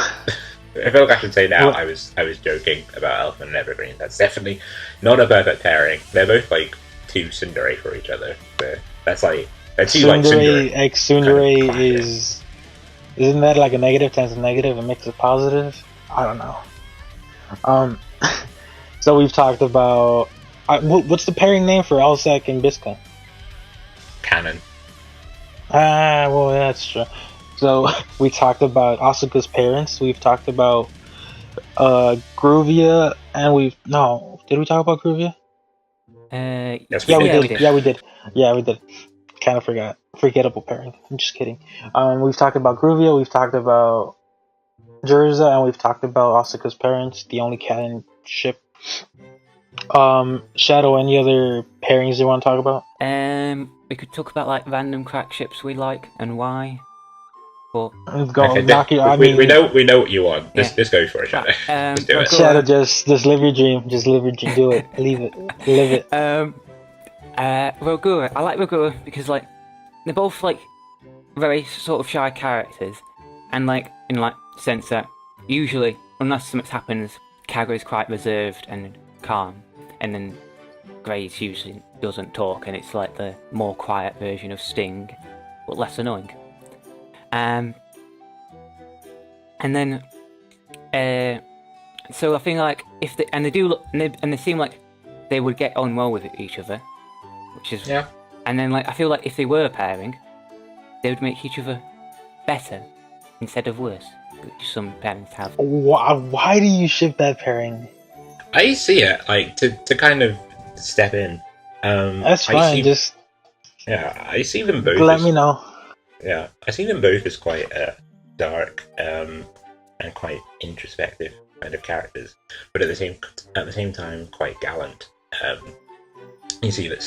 I feel like I should say now. I was joking about Elfman and Evergreen. That's definitely not a perfect pairing. They're both like too tsundere for each other. They're too like tsundere. X tsundere isn't that like a negative times a negative and makes it positive? I don't know. So we've talked about what's the pairing name for Alzak and Biska? Canon. Well, that's true. So we talked about Asuka's parents. We've talked about Gruvia, and did we talk about Gruvia? Yes, we did. Yeah, we did. Kind of forgot. Forgettable pairing. I'm just kidding. We've talked about Gruvia. We've talked about Jerza, and we've talked about Asuka's parents, the only canon ship. Shadow, any other pairings you want to talk about? We could talk about like random crack ships we like and why. But we know what you want. Just go for it, Shadow. Just do it. Shadow, just live your dream. Just live your dream. Do it. Leave it. Live it. Rogura. I like Rogura because like they're both like very sort of shy characters, and like in like the sense that usually, unless something happens, Kagura's quite reserved and calm, and then Grace usually doesn't talk, and it's like the more quiet version of Sting, but less annoying. And then, so I think like if they seem like they would get on well with each other, which is And then like I feel like if they were pairing, they would make each other better instead of worse, which some parents have. Why do you ship that pairing? I see it like to kind of step in. That's fine. Just Yeah, I see them both. Let me know. Yeah, I see them both as quite dark and quite introspective kind of characters, but at the same time quite gallant. You see that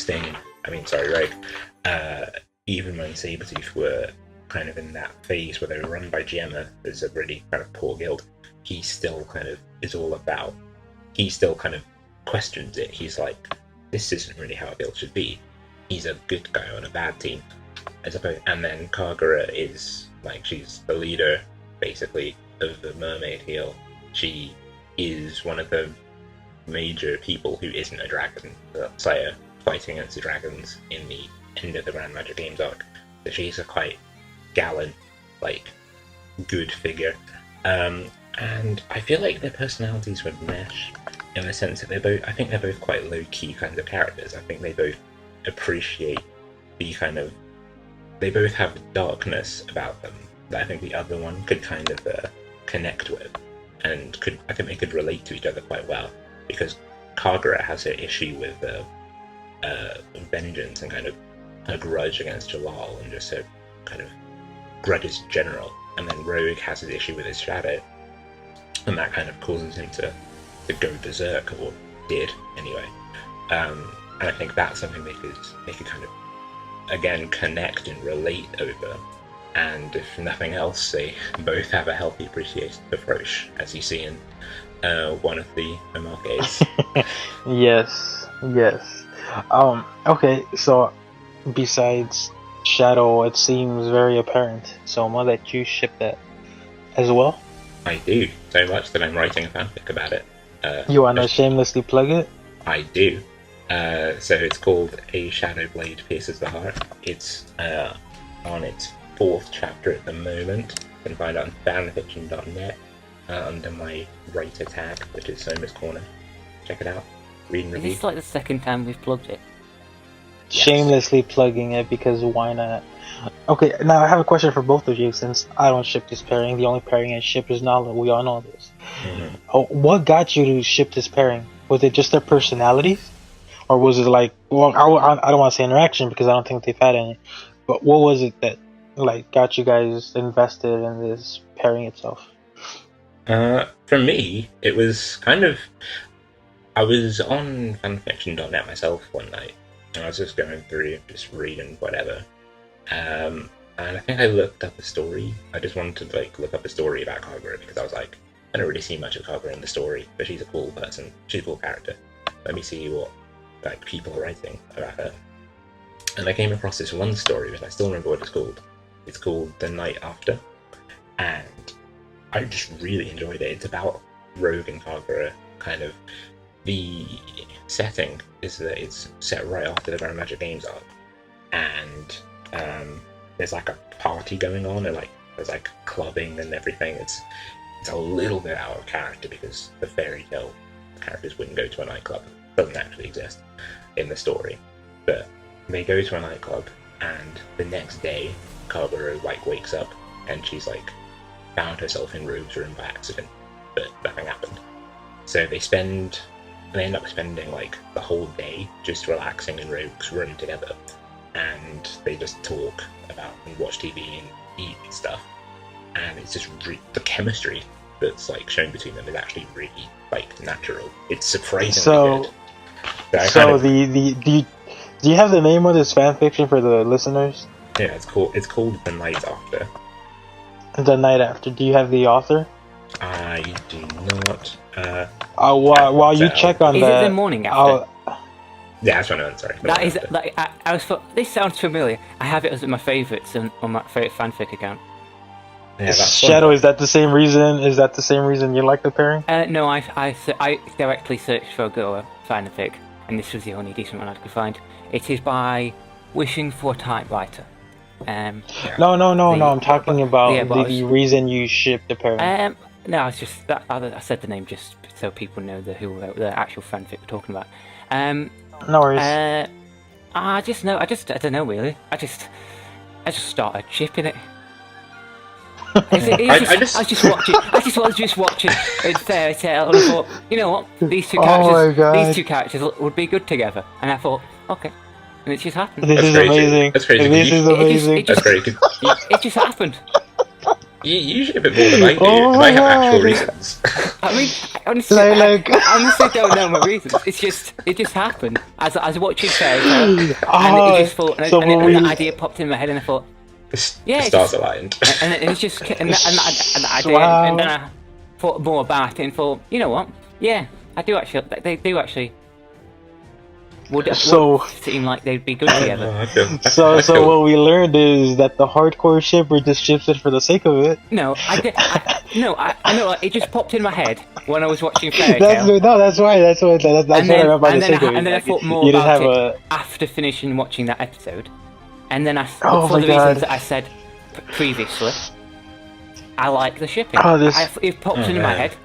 Rogue, even when Sabretooth were kind of in that phase where they were run by Gemma as a really kind of poor guild, he still kind of is all about. He still kind of questions it. He's like, this isn't really how a guild should be. He's a good guy on a bad team, I suppose. And then Kagura is like, she's the leader, basically, of the Mermaid Heel. She is one of the major people who isn't a dragon slayer fighting against the dragons in the end of the Grand Magic Games arc. So she's a quite gallant, like, good figure. And I feel like their personalities would mesh in the sense that I think they're both quite low-key kinds of characters. I think they both appreciate they both have darkness about them that I think the other one could kind of connect with, and I think they could relate to each other quite well, because Kagura has an issue with vengeance and kind of a grudge against Jalal, and just a kind of grudge general, and then Rogue has an issue with his shadow, and that kind of causes him to go berserk, or did anyway. And I think that's something they could kind of again connect and relate over. And if nothing else, they both have a healthy appreciation of Roche, as you see in one of the remarques. Yes. Okay, so besides Shadow, it seems very apparent. So I'm gonna let you ship that as well. I do, so much that I'm writing a fanfic about it. You wanna shamelessly plug it? I do. So it's called A Shadow Blade Pierces the Heart. It's on its 4th chapter at the moment. You can find it on fanfiction.net under my writer tag, which is Soma's Corner. Check it out. Read and review. Is this like the second time we've plugged it? Yes. Shamelessly plugging it, because why not? Okay, now I have a question for both of you, since I don't ship this pairing. The only pairing I ship is Nala. We all know this. Mm-hmm. Oh, what got you to ship this pairing? Was it just their personalities? Or was it like, well, I don't want to say interaction because I don't think they've had any. But what was it that like got you guys invested in this pairing itself? For me, it was kind of... I was on fanfiction.net myself one night, and I was just going through, just reading whatever. And I think I looked up a story. I just wanted to look up a story about Kagura, because I was like, I don't really see much of Kagura in the story, but she's a cool person. She's a cool character. Let me see what people are writing about her. And I came across this one story, and I still remember what it's called. It's called The Night After, and I just really enjoyed it. It's about Rogue and Kagura. Kind of the setting is that it's set right after the Grand Magic Games arc, and there's like a party going on, and there's like clubbing and everything. It's a little bit out of character because the fairy tale characters wouldn't go to a nightclub. It doesn't actually exist in the story, but they go to a nightclub, and the next day Kagura wakes up and she's found herself in Rogue's room by accident, but nothing happened. So they end up spending the whole day just relaxing in Rogue's room together, and they just talk about and watch TV and eat and stuff. And it's just the chemistry that's shown between them is actually really natural. It's surprisingly good. So do you have the name of this fanfiction for the listeners? Yeah, it's called The Night After. The Night After. Do you have the author? I do not. While you check on that, is it The Morning After? Yeah, that's what I meant. Sorry. That is I was. This sounds familiar. I have it as my favourites on my favourite fanfic account. Yeah, Shadow, is that the same reason? Is that the same reason you like the pairing? No, I directly searched for a girl fanfic, and this was the only decent one I could find. It is by Wishing for a Typewriter. No. I'm talking about the reason you shipped the pairing. No, it's just that I said the name just so people know the actual fanfic we're talking about. No worries. I don't know really. I just started shipping it. I was just watching a fairy tale, and I thought, you know what, these two characters would be good together, and I thought, okay. and it just happened. This is amazing. That's crazy. This is amazing. That's great. It just happened. Usually a bit more than I do. Oh I my have God. actual reasons. I mean, honestly, I honestly don't know my reasons. It just happened. As I was watching Fairy Tale, and it just thought, and the idea popped in my head, and I thought, yeah, the stars aligned. And it was just, and the idea, Wow. and then I thought more about it and thought, you know what? Yeah, I do actually. They do actually. Would seem like they'd be good together. I feel So what we learned is that the hardcore shipper just ships it for the sake of it. No, I know. Like, it just popped in my head when I was watching Fairy Tale. That's why. That's what I meant by the sake of it. And then I thought more about it after finishing watching that episode. And then for the reasons that I said previously, I like the shipping. It popped into my head.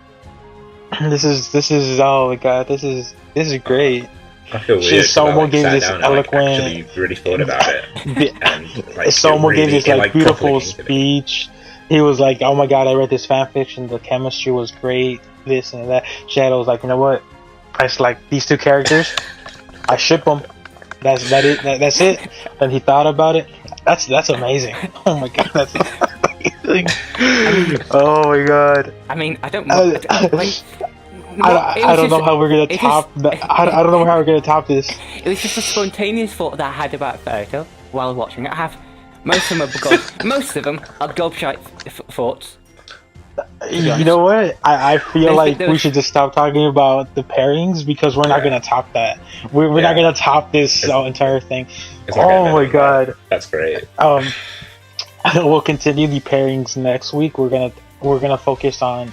This is oh my god. This is great. I feel weird. Someone gave this eloquent. Actually, really thought about it. And someone really, gave this beautiful speech. He was like, "Oh my god, I read this fanfiction. The chemistry was great. This and that." Shadow was like, "You know what? I just like these two characters. I ship them. That's it." And he thought about it. That's amazing. Oh my god, that's amazing. Oh my god. I mean, I don't know how we're gonna top that. I don't know how we're gonna top this. It was just a spontaneous thought that I had about Fairy Tale while watching it. Most of them are gobshite thoughts. You know what? I feel like we should just stop talking about the pairings because we're not gonna top that. We're not gonna top this entire thing. Oh my god, that's great. We'll continue the pairings next week. We're gonna focus on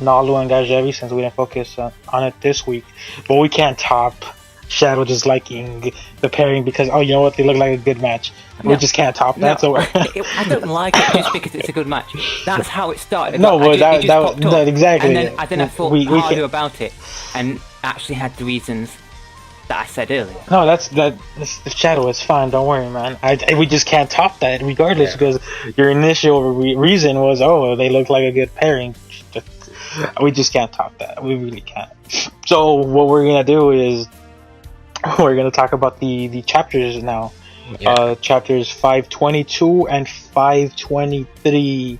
Nalu and Gajevi since we didn't focus on it this week. But we can't top Shadow just liking the pairing because you know what, they look like a good match. No, we just can't top that. So I don't like it just because it's a good match. That's how it started. No, but that exactly. And then I thought harder about it and actually had the reasons that I said earlier. No, that's the Shadow is fine. Don't worry, man. We just can't top that regardless because your initial reason was they look like a good pairing. We just can't top that. We really can't. So what we're gonna do is we're gonna talk about the chapters now. Yeah. Chapters 522 and 523,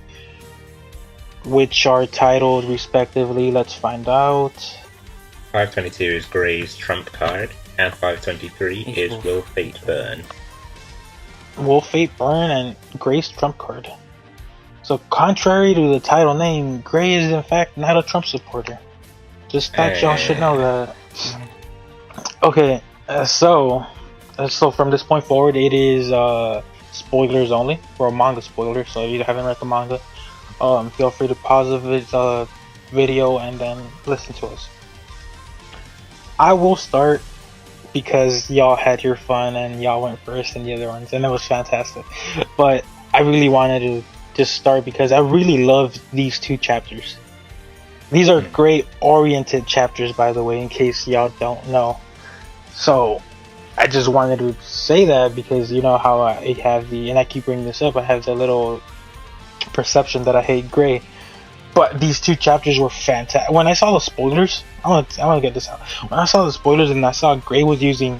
which are titled respectively. Let's find out. 522 is Gray's trump card, and 523 is Will Fate Burn. Will Fate Burn and Gray's trump card. So, contrary to the title name, Gray is in fact not a Trump supporter. Just thought y'all should know that. Okay, so from this point forward, it is spoilers only, or manga spoilers. So if you haven't read the manga, feel free to pause the video and then listen to us. I will start because y'all had your fun and y'all went first in the other ones, and it was fantastic. But I really wanted to just start because I really loved these two chapters. These are great oriented chapters, by the way, in case y'all don't know. So I just wanted to say that because you know how I have and I keep bringing this up, I have the little perception that I hate Gray. But these two chapters were fantastic. When I saw the spoilers, I want to get this out. When I saw the spoilers and I saw Gray was using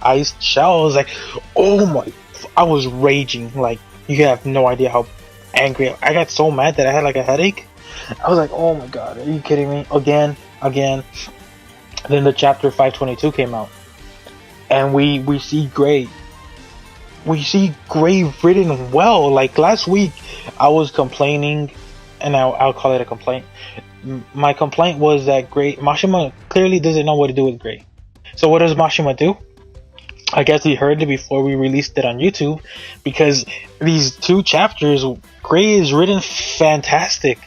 iced shell, I was like, oh my! I was raging. Like, you have no idea how angry I got. So mad that I had like a headache. I was like, oh my god, are you kidding me? Again. Then the chapter 522 came out, and we see Gray. We see Gray written well. Like last week, I was complaining. And I'll call it a complaint. My complaint was that Mashima clearly doesn't know what to do with Gray. So what does Mashima do? I guess he heard it before we released it on YouTube, because these two chapters, Gray is written fantastic.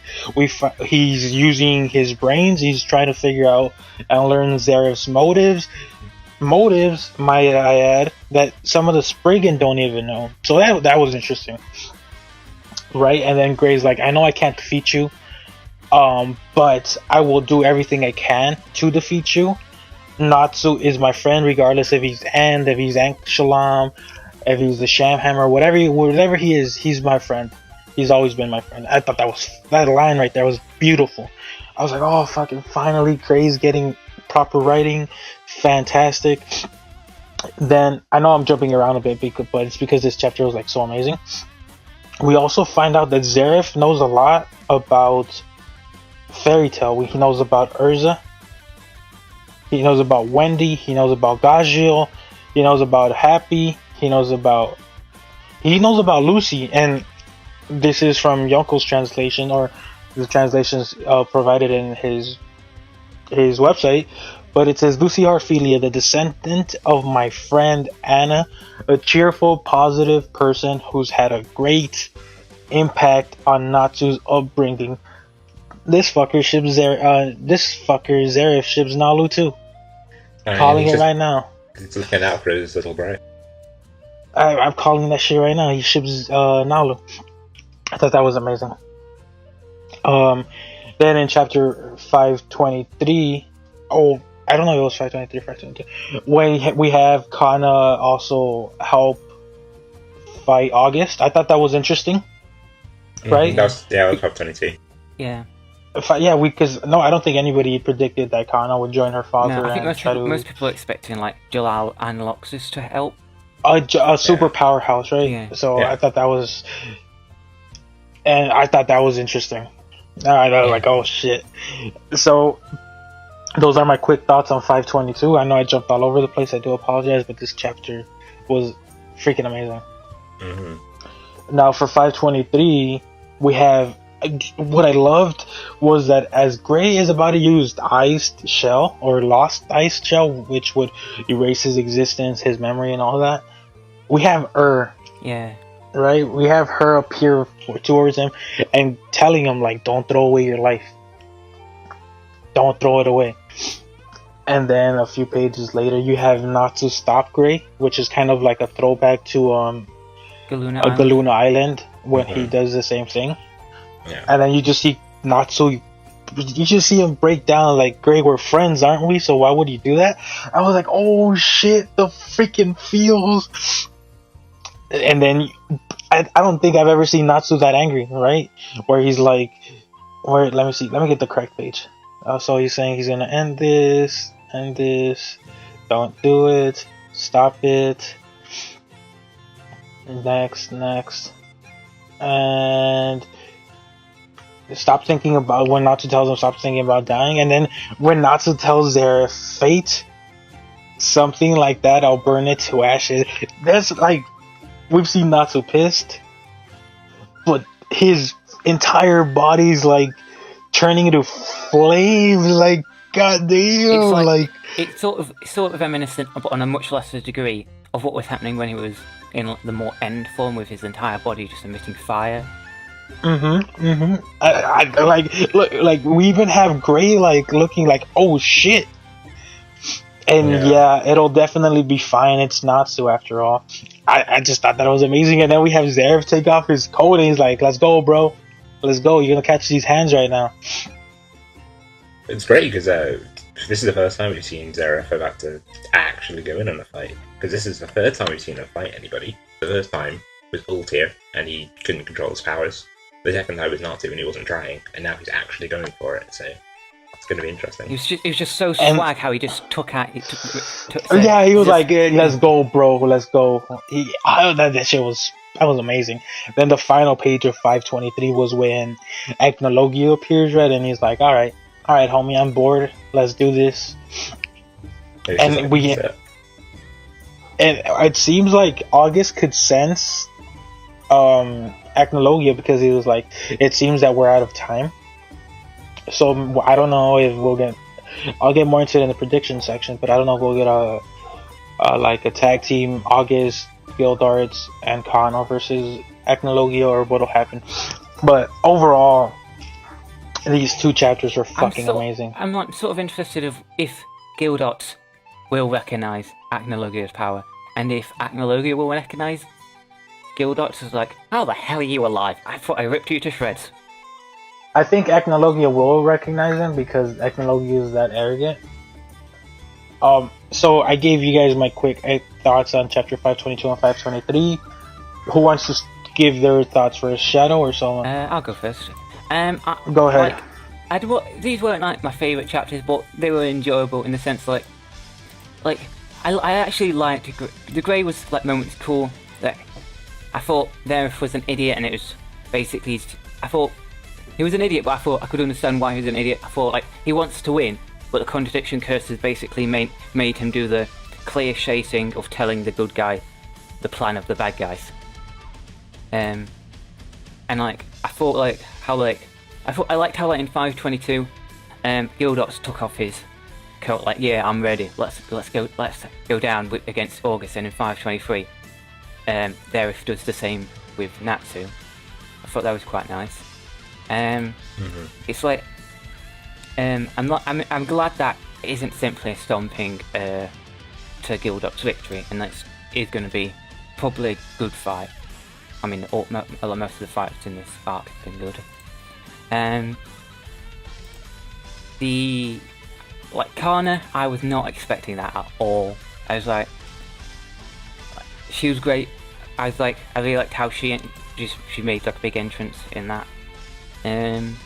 He's using his brains. He's trying to figure out and learn Zaref's motives. Motives, might I add, that some of the Spriggan don't even know. So that was interesting. Right, and then Gray's like, I know I can't defeat you, but I will do everything I can to defeat you. Natsu is my friend, regardless if he's End, if he's Ankh-Shalom, if he's the Shamhammer, whatever he is, he's my friend. He's always been my friend. I thought that line right there was beautiful. I was like, oh, fucking finally, Gray's getting proper writing. Fantastic. Then I know I'm jumping around a bit, but it's because this chapter was like so amazing. We also find out that Zareth knows a lot about Fairy Tale. He knows about Urza. He knows about Wendy. He knows about Gajil. He knows about Happy. He knows about Lucy. And this is from Yonko's translation, or the translations provided in his website. But it says, Lucy Harphelia, the descendant of my friend Anna, a cheerful, positive person who's had a great impact on Natsu's upbringing. This fucker Zareth ships Nalu too. Calling it right now. He's looking out for his little bro. I'm calling that shit right now. He ships Nalu. I thought that was amazing. Then in chapter 523, I don't know if it was 523, when we have Kana also help fight August. I thought that was interesting. Right? That was 522. Yeah. I don't think anybody predicted that Kana would join her father. No, I think most people are expecting like Jalal and Loxus to help. A super powerhouse, right? Yeah. So I thought that was, and I thought that was interesting. I was like, oh shit. So those are my quick thoughts on 522. I know I jumped all over the place. I do apologize, but this chapter was freaking amazing. Mm-hmm. Now for 523, we have, what I loved was that as Gray is about to use the iced shell, or lost iced shell, which would erase his existence, his memory, and all that, we have Yeah. Right? We have her appear towards him and telling him, like, don't throw away your life. Don't throw it away. And then a few pages later, you have Natsu stop Gray, which is kind of like a throwback to Galuna Island when he does the same thing. Yeah. And then you just see Natsu, you just see him break down like, Gray, we're friends, aren't we? So why would you do that? I was like, oh shit, the freaking feels. And then I don't think I've ever seen Natsu that angry, right? Where he's like, let me get the correct page. So he's saying he's gonna end this, don't do it, stop it, next, and stop thinking about, when Natsu tells him stop thinking about dying, and then when Natsu tells their fate, something like that, I'll burn it to ashes. That's like, we've seen Natsu pissed, but his entire body's like turning into flames, like, goddamn, it's sort of reminiscent, but on a much lesser degree, of what was happening when he was in the more end form, with his entire body just emitting fire. I like we even have Gray like looking like, oh shit, and yeah, it'll definitely be fine. It's Natsu after all. I just thought that was amazing, and then we have Zareth take off his coat, and he's like, "Let's go, bro. Let's go. You're gonna catch these hands right now." It's great because this is the first time we've seen Zareth about to actually go in on a fight. Because this is the third time we've seen him fight anybody. The first time was Ultir, and he couldn't control his powers. The second time was Natsu, and he wasn't trying, and now he's actually going for it. So it's going to be interesting. He was just so swag how he just took out. He was like, "Let's go, bro. Let's go." That shit was amazing. Then the final page of 523 was when Ethnologia appears, right? And he's like, "All right, homie, I'm bored. Let's do this." And it seems like August could sense Ethnologia, because he was like, it seems that we're out of time. So I don't know if I'll get more into it in the prediction section, but I don't know if we'll get a tag team, August, Guildarts, and Kana versus Ethnologia, or what'll happen. But overall, these two chapters are fucking amazing. I'm like sort of interested if Guildarts will recognise Ethnologia's power, and if Ethnologia will recognise Guildarts is like, how the hell are you alive? I thought I ripped you to shreds. I think Ethnologia will recognize him because Ethnologia is that arrogant. So I gave you guys my quick thoughts on chapter 522 and 523. Who wants to give their thoughts first? Shadow or someone? I'll go first. Go ahead. These weren't like my favourite chapters, but they were enjoyable in the sense like I actually liked the Grey was like moments cool. Like I thought Zeref was an idiot, and it was basically I thought he was an idiot, but I thought I could understand why he was an idiot. I thought like he wants to win, but the contradiction curses basically made him do the clear chasing of telling the good guy the plan of the bad guys. And like I thought like how like I liked how like in 522, Gildox took off his coat like, yeah, I'm ready. Let's go down against August. And in 523, Zeref does the same with Natsu. I thought that was quite nice. It's like I'm glad that it isn't simply a stomping to Gildox victory, and that is going to be probably a good fight. I mean, most of the fights in this arc have been good. The Kana, I was not expecting that at all. I was like, she was great. I really liked how she made like a big entrance in that. I'm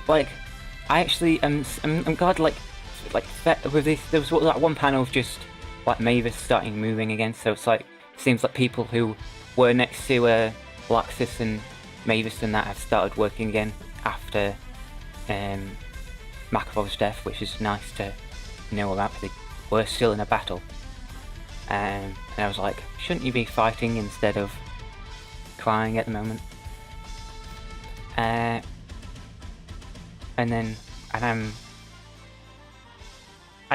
glad with this there was like one panel of just like Mavis starting moving again. So it's like it seems like people who were next to Laxus and Mavis and that have started working again after Makarov's death, which is nice to know about because they were still in a battle. And I was like, shouldn't you be fighting instead of crying at the moment? I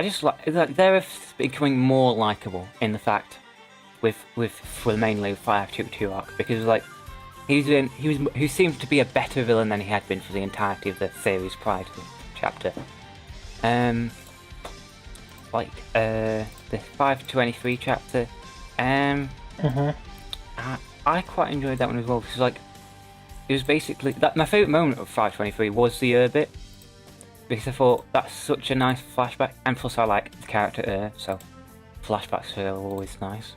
just like they're becoming more likable in the fact for mainly 522 arc, because like he seems to be a better villain than he had been for the entirety of the series prior to the chapter. The 523 chapter, I quite enjoyed that one as well, because like it was basically that my favourite moment of 523 was the bit, because I thought that's such a nice flashback, and plus I like the character so flashbacks are always nice.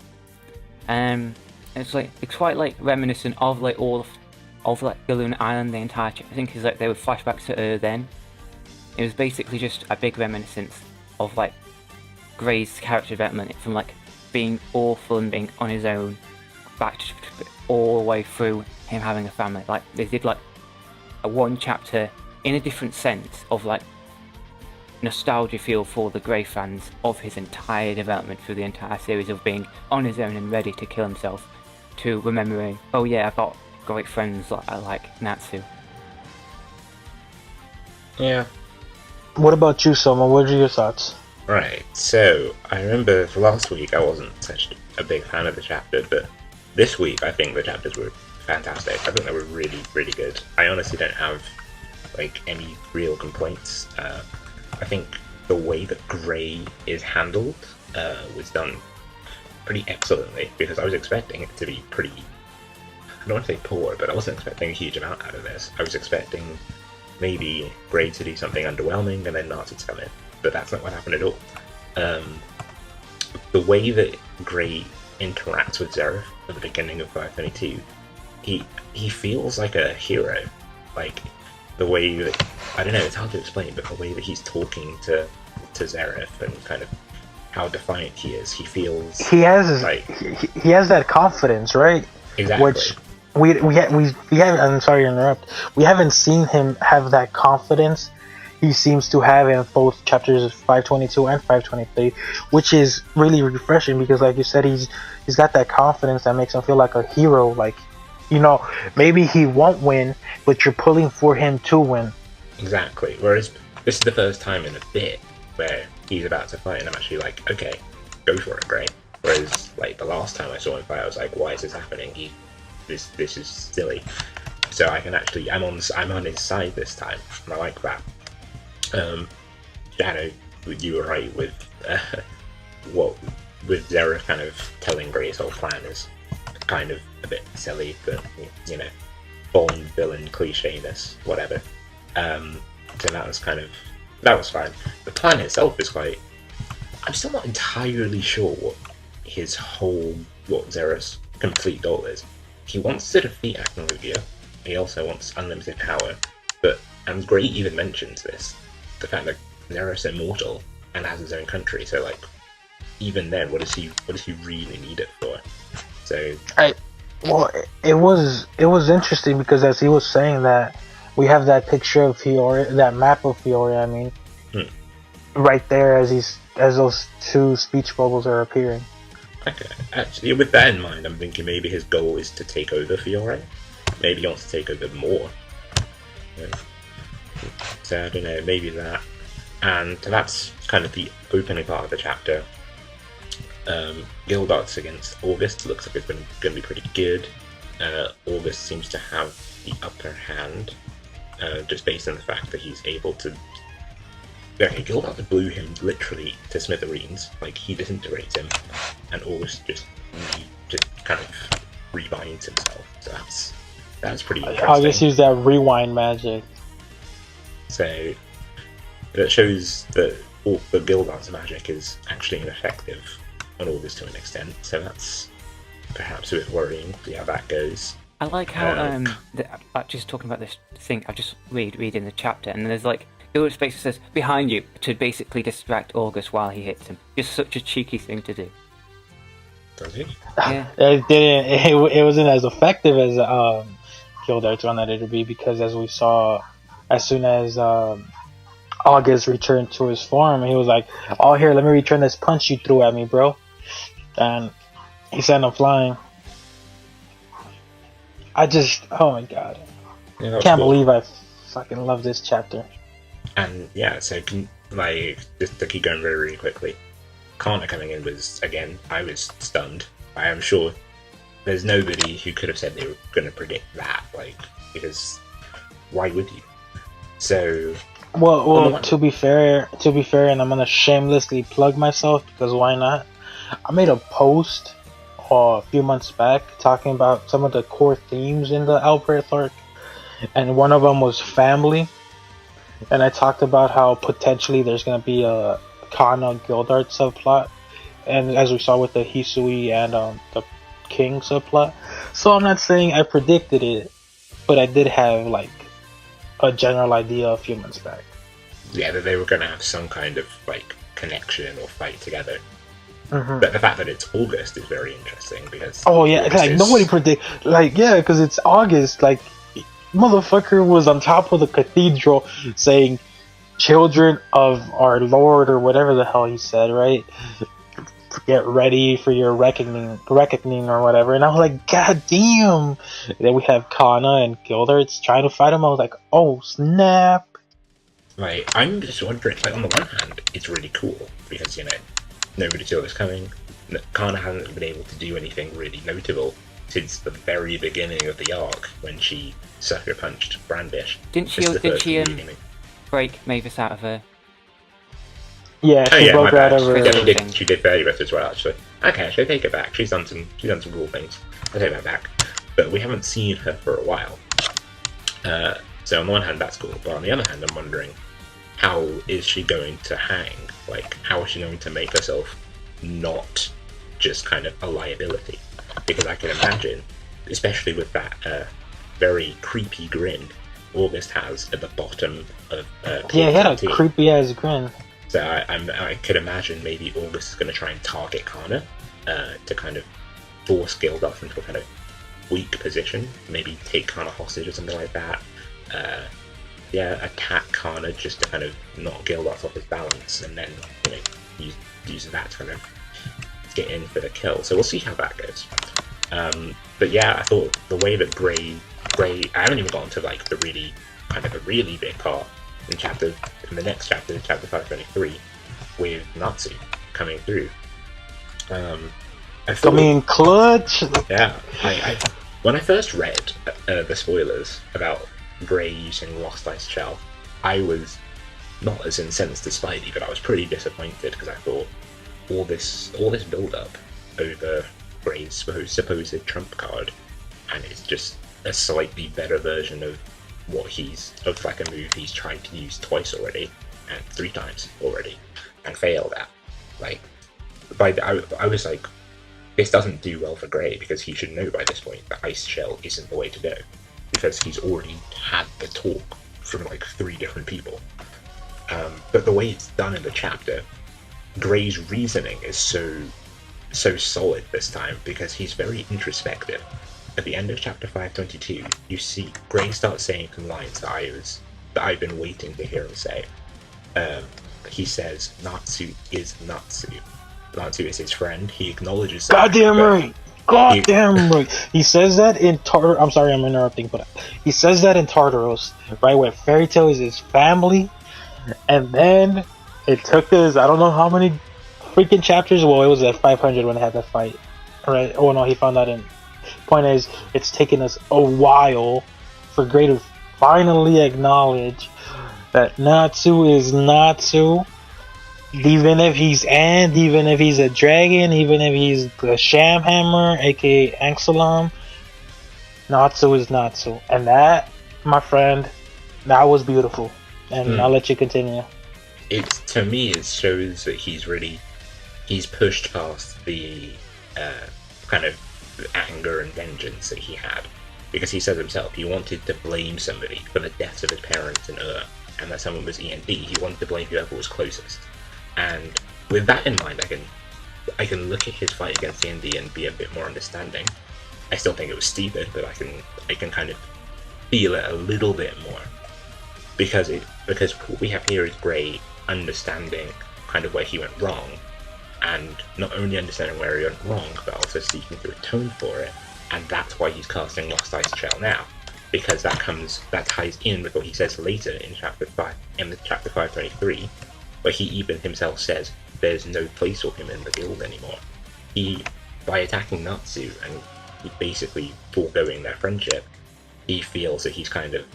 It's quite like reminiscent of like all of like Galoon Island, the entire I think is like there were flashbacks to then. It was basically just a big reminiscence of like Gray's character development from like being awful and being on his own back to all the way through him having a family. Like they did like a one chapter in a different sense of like nostalgia feel for the Grey fans of his entire development through the entire series, of being on his own and ready to kill himself, to remembering, oh yeah, I've got great friends like Natsu. Yeah. What about you, Soma? What are your thoughts? Right, so I remember last week I wasn't such a big fan of the chapter, but this week I think the chapters were fantastic. I think they were really, really good. I honestly don't have like any real complaints. I think the way that Grey is handled was done pretty excellently, because I was expecting it to be pretty, I don't want to say poor, but I wasn't expecting a huge amount out of this. I was expecting maybe Grey to do something underwhelming and then Natsu to come in, but that's not what happened at all. The way that Grey interacts with Zeref at the beginning of 522, he feels like a hero. Like the way that, I don't know, it's hard to explain, but the way that he's talking to Zeref and kind of how defiant he is, he feels he has like he has that confidence, right? Exactly. Which we haven't. I'm sorry to interrupt. We haven't seen him have that confidence he seems to have in both chapters 522 and 523, which is really refreshing, because like you said, he's got that confidence that makes him feel like a hero. Like, you know, maybe he won't win, but you're pulling for him to win. Exactly. Whereas this is the first time in a bit where he's about to fight and I'm actually like, okay, go for it, Grey. Whereas like the last time I saw him fight, I was like, why is this happening? This is silly. So I can actually, I'm on his side this time, and I like that. Shadow, you were right with with Zeref kind of telling Grey's whole plan is kind of a bit silly, but you know, Bond villain cliche-ness, whatever. So that was fine. The plan itself is quite, I'm still not entirely sure what Zeref's complete goal is. He wants to defeat Achnoluvia, he also wants unlimited power, but, and Grey even mentions this, the fact that Zeref's immortal, and has his own country. So like, even then, what does he really need it for? So well, it was interesting because as he was saying that, we have that picture of Fiore, that map of Fiore. I mean, right there as those two speech bubbles are appearing. Okay, actually, with that in mind, I'm thinking maybe his goal is to take over Fiore. Maybe he wants to take over more. Yeah. So I don't know, maybe that. And that's kind of the opening part of the chapter. Gildarts against August looks like it's going to be pretty good. August seems to have the upper hand, just based on the fact that he's able to. Okay, Gildarts blew him literally to smithereens. Like, he disintegrates him, and August just kind of rebinds himself. So that's pretty interesting. I'll just use that rewind magic. So that shows that the Gildart's magic is actually ineffective on August to an extent. So that's perhaps a bit worrying. See how that goes. I like how just talking about this thing. I've just reading the chapter, and there's like Gildart's basically says behind you to basically distract August while he hits him. Just such a cheeky thing to do. Does he? Yeah. It wasn't as effective as Gildart's wanted it to be, because as we saw, as soon as August returned to his form, he was like, "Oh, here, let me return this punch you threw at me, bro," and he sent him flying. Oh my god, Yeah, can't believe I fucking love this chapter. And yeah, so just to keep going very, really quickly, Kana coming in was, again, I was stunned. I am sure there's nobody who could have said they were going to predict that, like, because why would you? So, well, to be fair, and I'm gonna shamelessly plug myself because why not? I made a post a few months back talking about some of the core themes in the Albrecht arc, and one of them was family. And I talked about how potentially there's gonna be a Kana Gildart subplot, and as we saw with the Hisui and the King subplot. So I'm not saying I predicted it, but I did have like a general idea a few months back. Yeah, that they were going to have some kind of like connection or fight together. Mm-hmm. But the fact that it's August is very interesting because nobody because it's August. Like, motherfucker was on top of the cathedral saying, "Children of our Lord," or whatever the hell he said, right? Get ready for your reckoning or whatever. And I was like, god damn. And then we have Kana and Gildarts trying to fight him. I was like, oh snap. Like, I'm just wondering, like, on the one hand, it's really cool because, nobody saw this coming. Kana hasn't been able to do anything really notable since the very beginning of the arc when she sucker punched Brandish. Didn't she break Mavis out of her? Yeah, she broke her out of her. Yeah, she did fairly better as well, actually. Okay, I take it back. She's done some cool things. I take that back. But we haven't seen her for a while. So on the one hand, that's cool. But on the other hand, I'm wondering, how is she going to hang? Like, how is she going to make herself not just kind of a liability? Because I can imagine, especially with that very creepy grin August has at the bottom of he had a creepy ass grin. So I could imagine maybe August is going to try and target Kana to kind of force Gildarts into a kind of weak position. Maybe take Kana hostage or something like that. Attack Kana just to kind of knock Gildarts off his balance, and then use that to kind of get in for the kill. So we'll see how that goes. But yeah, I thought the way that Gray, I haven't even gotten to like the really big part in the next chapter, chapter 523, with Natsu coming through. Coming clutch. Yeah, when I first read the spoilers about Gray using Lost Ice Shell, I was not as incensed as Spidey, but I was pretty disappointed because I thought all this build up over Gray's supposed trump card, and it's just a slightly better version of like a move he's tried to use twice already, and 3 times already, and failed at. Like, I was like, this doesn't do well for Gray, because he should know by this point that Ice Shell isn't the way to go, because he's already had the talk from like 3 different people. But the way it's done in the chapter Gray's reasoning is so solid this time because he's very introspective. At the end of chapter 522, you see Gray start saying some lines that I've been waiting to hear him say. He says Natsu is Natsu. Natsu is his friend. He acknowledges that. Goddamn right. Goddamn right. He says that in Tartar. I'm sorry, I'm interrupting, but he says that in Tartaros, right? Where Fairy Tail is his family, and then it took us I don't know how many freaking chapters. Well, it was at 500 when they had that fight, right? Oh no, he found that in. Point is, it's taken us a while for Gray to finally acknowledge that Natsu is Natsu. Even if he's Ant, even if he's a dragon, even if he's the Shamhammer, aka Anxelam, Natsu is Natsu. And that, my friend, that was beautiful. And I'll let you continue. To me, it shows that he's pushed past the kind of anger and vengeance that he had. Because he says himself, he wanted to blame somebody for the deaths of his parents and that someone was END. He wanted to blame whoever was closest. And with that in mind, I can look at his fight against END and be a bit more understanding. I still think it was stupid, but I can kind of feel it a little bit more. Because what we have here is Gray understanding kind of where he went wrong, and not only understanding where he went wrong, but also seeking to atone for it. And that's why he's casting Lost Ice Trail now, because that ties in with what he says later in chapter 523, where he even himself says there's no place for him in the guild anymore. By attacking Natsu and basically foregoing their friendship, he feels that he's kind of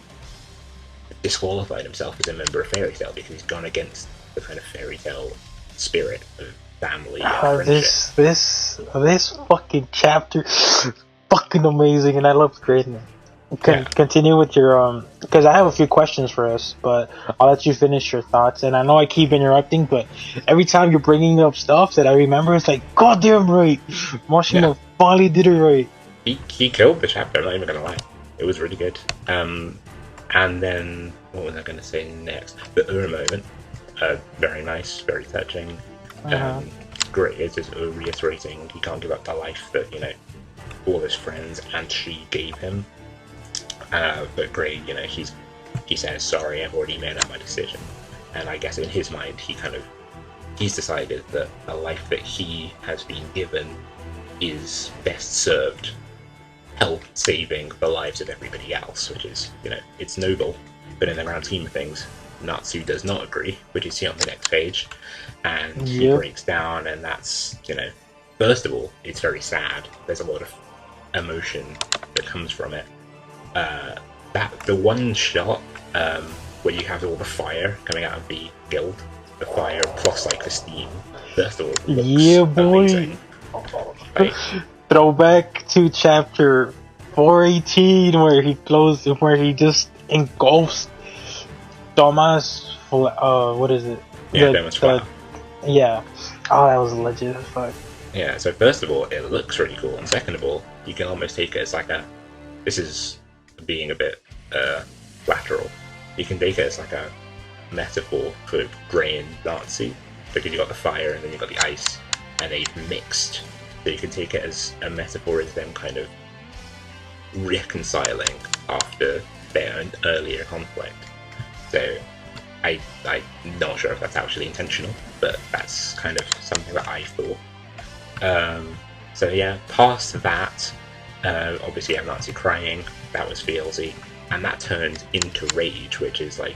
disqualified himself as a member of Fairy Tail because he's gone against the kind of Fairy Tail spirit of family and friendship. This fucking chapter fucking amazing, and I love reading it. Continue with your because I have a few questions for us, but I'll let you finish your thoughts. And I know I keep interrupting, but every time you're bringing up stuff that I remember, it's like goddamn right, Mashima finally did it right. He killed the chapter. I'm not even gonna lie, it was really good. And then what was I gonna say next? The moment, very nice, very touching. Great, it's just reiterating he can't give up the life that all his friends and she gave him. But Gray, he says, sorry, I've already made up my decision. And I guess in his mind, he's decided that the life that he has been given is best served saving the lives of everybody else, which is, it's noble. But in the grand scheme of things, Natsu does not agree, which you see on the next page. And he breaks down, and that's, first of all, it's very sad. There's a lot of emotion that comes from it. The one shot where you have all the fire coming out of the guild, the fire plus like the steam. First of all, looks amazing. Like, throwback to chapter 418 where he just engulfs Thomas. What is it? Yeah, Thomas Flower. Yeah. Oh, that was legit as fuck. Yeah. So first of all, it looks really cool, and second of all, you can almost take it as like this is being a bit lateral. You can take it as like a metaphor for Gray and Natsu, because you got the fire and then you got the ice, and they've mixed. So you can take it as a metaphor as them kind of reconciling after their earlier conflict. So I'm not sure if that's actually intentional, but that's kind of something that I thought. So yeah, past that, obviously you have Natsu crying. That was feelsy, and that turned into rage, which is like,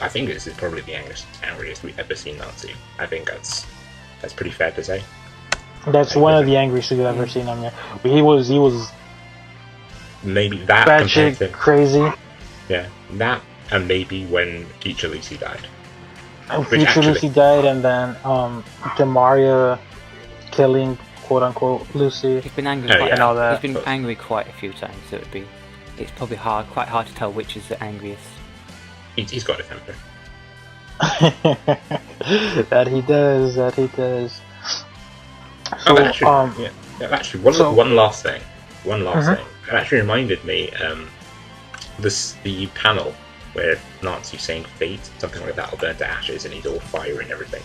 I think this is probably the angriest we've ever seen Natsu. I think that's pretty fair to say. That's one of the angriest we've ever seen him. He was maybe that batshit to, crazy. Yeah, that and maybe when Future Lucy died. Future Lucy died, and then Demaria killing quote unquote Lucy. He's been angry and all that. He's been angry quite a few times, so it's probably quite hard to tell which is the angriest. He's got a temper. That he does. So, actually, one last thing. It actually reminded me, the panel where Natsu's saying fate, something like that, will burn to ashes, and he's all fire and everything.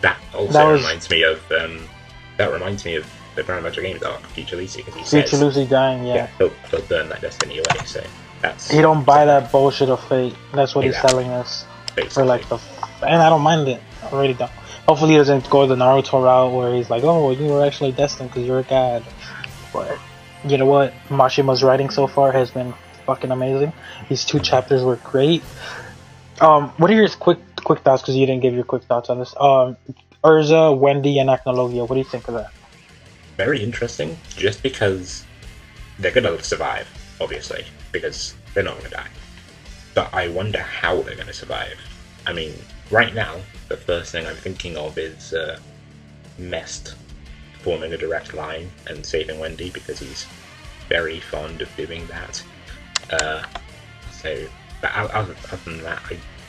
That also reminds me of the Grand Magic Games arc, Future Lucy, because he Future says, Lucy dying, yeah. he'll burn that destiny away. So that's he don't buy that bullshit of fate. That's what he's telling us. Basically. For like and I don't mind it. I really don't. Hopefully he doesn't go the Naruto route where he's like, oh, you were actually destined because you're a god. But you know what? Mashima's writing so far has been fucking amazing. These 2 chapters were great. What are your quick thoughts? Because you didn't give your quick thoughts on this. Urza, Wendy, and Acnologia. What do you think of that? Very interesting, just because they're gonna survive, obviously, because they're not gonna die. But I wonder how they're gonna survive. I mean, right now, the first thing I'm thinking of is Mest forming a direct line and saving Wendy, because he's very fond of doing that. But other than that,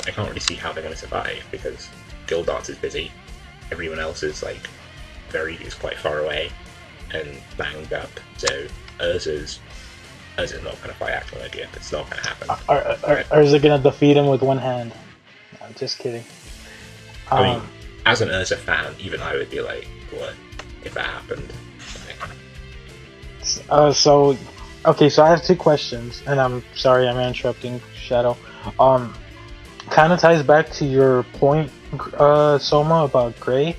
I can't really see how they're going to survive, because Gildarts is busy, everyone else is quite far away and banged up, so Urza's not going to fight Acnologia. It's not going to happen. Urza going to defeat him with one hand? I'm just kidding. I mean, as an Urza fan, even I would be like, what if that happened? So I have 2 questions, and I'm sorry I'm interrupting, Shadow. Kind of ties back to your point, Soma, about Gray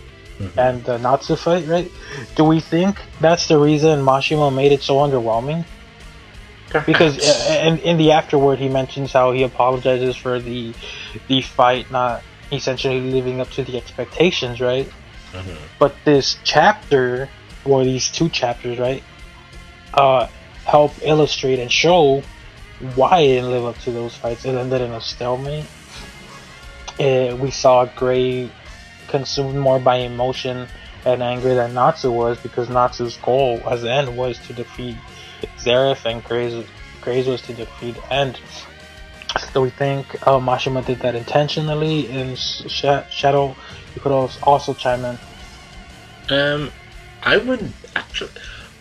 and the Natsu fight, right? Do we think that's the reason Mashima made it so underwhelming? Perhaps. Because in the afterword, he mentions how he apologizes for the fight not essentially living up to the expectations, right? But this chapter, or these 2 chapters, right, help illustrate and show why it didn't live up to those fights. It ended in a stalemate. We saw Gray consumed more by emotion and anger than Natsu was, because Natsu's goal as the end was to defeat Zeref, and Gray's was to defeat End. So we think Mashima did that intentionally. And Shadow, you could also chime in. I would actually.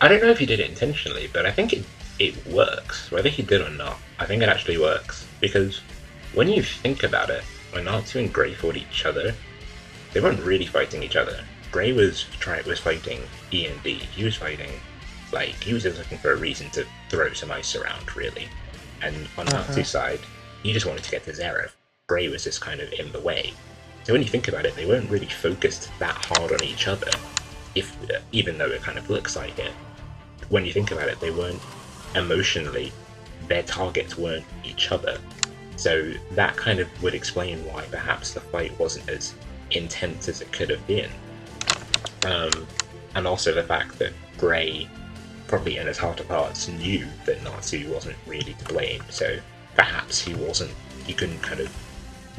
I don't know if he did it intentionally, but I think it works. Whether he did or not, I think it actually works, because when you think about it, when Natsu and Gray fought each other, they weren't really fighting each other. Gray was fighting E&D. He was fighting, he was just looking for a reason to throw some ice around, really. And on Natsu's side, he just wanted to get to Zeref. Gray was just kind of in the way. So when you think about it, they weren't really focused that hard on each other, even though it kind of looks like it. When you think about it, they weren't emotionally, their targets weren't each other. So that kind of would explain why perhaps the fight wasn't as intense as it could have been. And also the fact that Gray, probably in his heart of hearts, knew that Natsu wasn't really to blame, so perhaps he couldn't kind of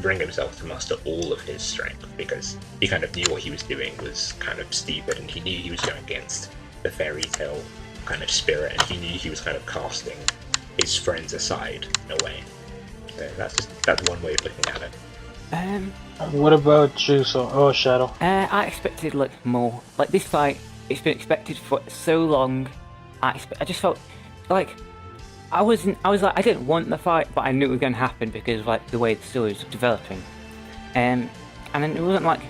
bring himself to muster all of his strength, because he kind of knew what he was doing was kind of stupid, and he knew he was going against the fairy tale kind of spirit, and he knew he was kind of casting his friends aside in a way. So that's one way of looking at it. What about you, Shadow? I expected more. This fight, it's been expected for so long. I just felt like I didn't want the fight, but I knew it was going to happen because of the way the story was developing. And then it wasn't like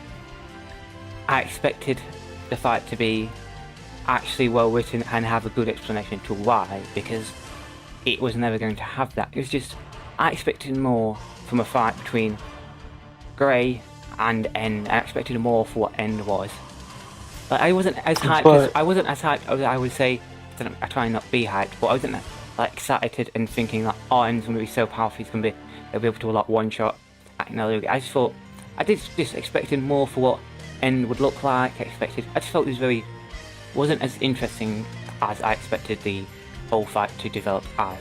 I expected the fight to be actually well written and have a good explanation to why, because it was never going to have that. It was just, I expected more from a fight between Gray and End. I expected more for what End was. I wasn't as hyped as I would say. I try not to be hyped, but I wasn't excited and thinking End's going to be so powerful. They'll be able to one shot Acnologia. I just thought I just expected more for what End would look like. I just felt it wasn't as interesting as I expected the whole fight to develop as.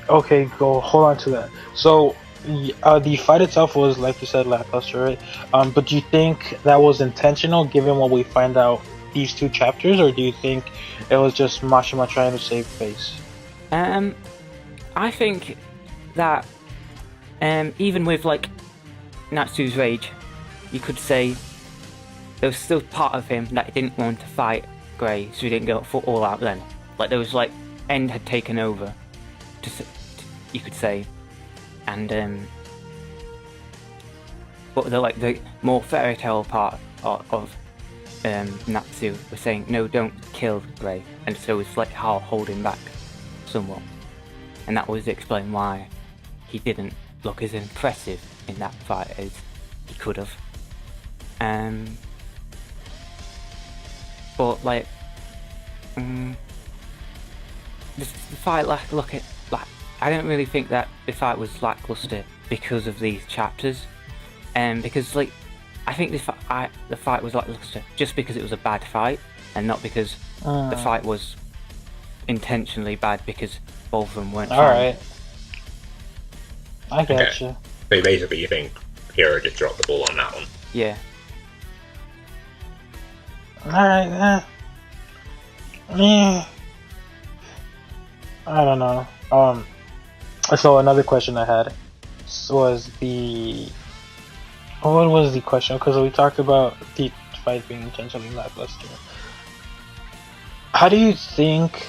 Okay, hold on to that. So the fight itself was, like you said, lackluster, right? But do you think that was intentional, given what we find out these 2 chapters, or do you think it was just Mashima trying to save face? I think that even with Natsu's rage, you could say there was still part of him that didn't want to fight Gray, so he didn't go for all out then. There was End had taken over, you could say, and but the more fairy tale part of Natsu was saying, no, don't kill Rei, and so it's like holding back somewhat, and that was explain why he didn't look as impressive in that fight as he could have. But like, the fight, I don't really think that the fight was lackluster because of these chapters, because like, I think the fight was lackluster just because it was a bad fight, and not because the fight was intentionally bad because both of them weren't. Alright. I got you. So basically you think Hero just dropped the ball on that one? Yeah. Alright, I don't know. So another question I had was what was the question? Because we talked about the fight being intentionally lackluster. How do you think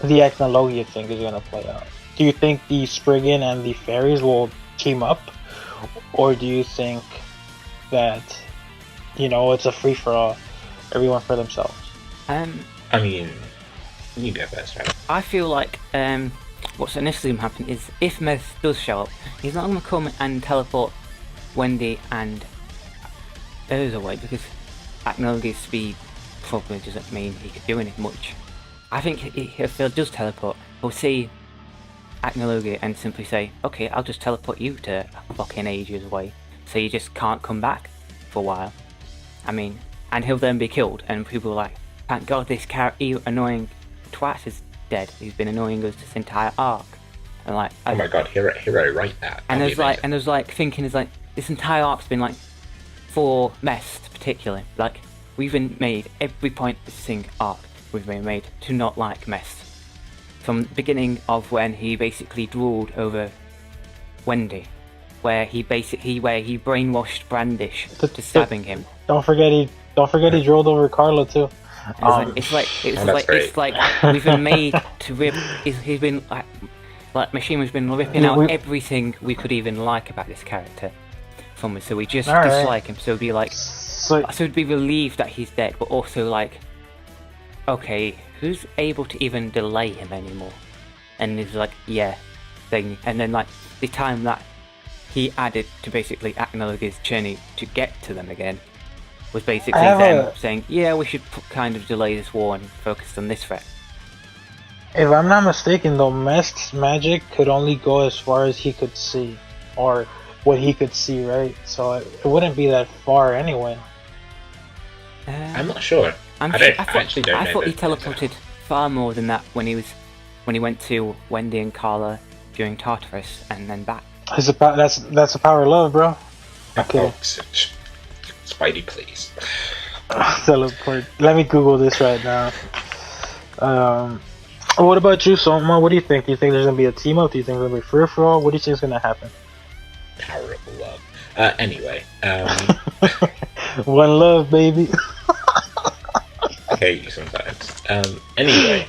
the Ethnologia thing is gonna play out? Do you think the Spriggan and the fairies will team up, or do you think that it's a free for all, everyone for themselves? I mean, you go first, right? I feel like what's initially going to happen is if Meth does show up, he's not going to come and teleport Wendy and Urza away, because Ethnologia's speed probably doesn't mean he could do anything much. I think if he does teleport, he'll see Ethnologia and simply say, okay, I'll just teleport you to fucking ages away, so you just can't come back for a while. I mean, and he'll then be killed, and people are like, thank God this annoying twat is dead. He's been annoying us this entire arc. And like, oh my God, Hero, write that. And there's thinking this entire arc's been like, for Mest particularly, like, we've been made every point this arc we've been made to not like Mest. From the beginning of when he basically drooled over Wendy, where he brainwashed Brandish to stabbing him. Don't forget he drooled over Carla too. It's like we've been made to rip. He's been like Mishima's been ripping out everything we could even like about this character from us. So we just dislike him. So it'd be relieved that he's dead, but also like, okay, who's able to even delay him anymore? And he's like, yeah, thing. And then like the time that he added to basically Ethnologia's journey to get to them again was basically them saying, yeah, we should kind of delay this war and focus on this threat. If I'm not mistaken though, Mest's magic could only go as far as he could see, or what he could see, right? So it wouldn't be that far anyway. I'm not sure. I thought he teleported far more than that when he went to Wendy and Carla during Tartarus and then back. That's the power of love, bro. Okay. Oh, Spidey, please. Teleport. Let me Google this right now. What about you, Soma? What do you think? Do you think there's gonna be a team up? Do you think there's gonna be free for all? What do you think is gonna happen? Power of love. Anyway. One love, baby. Okay, you sometimes. Anyway.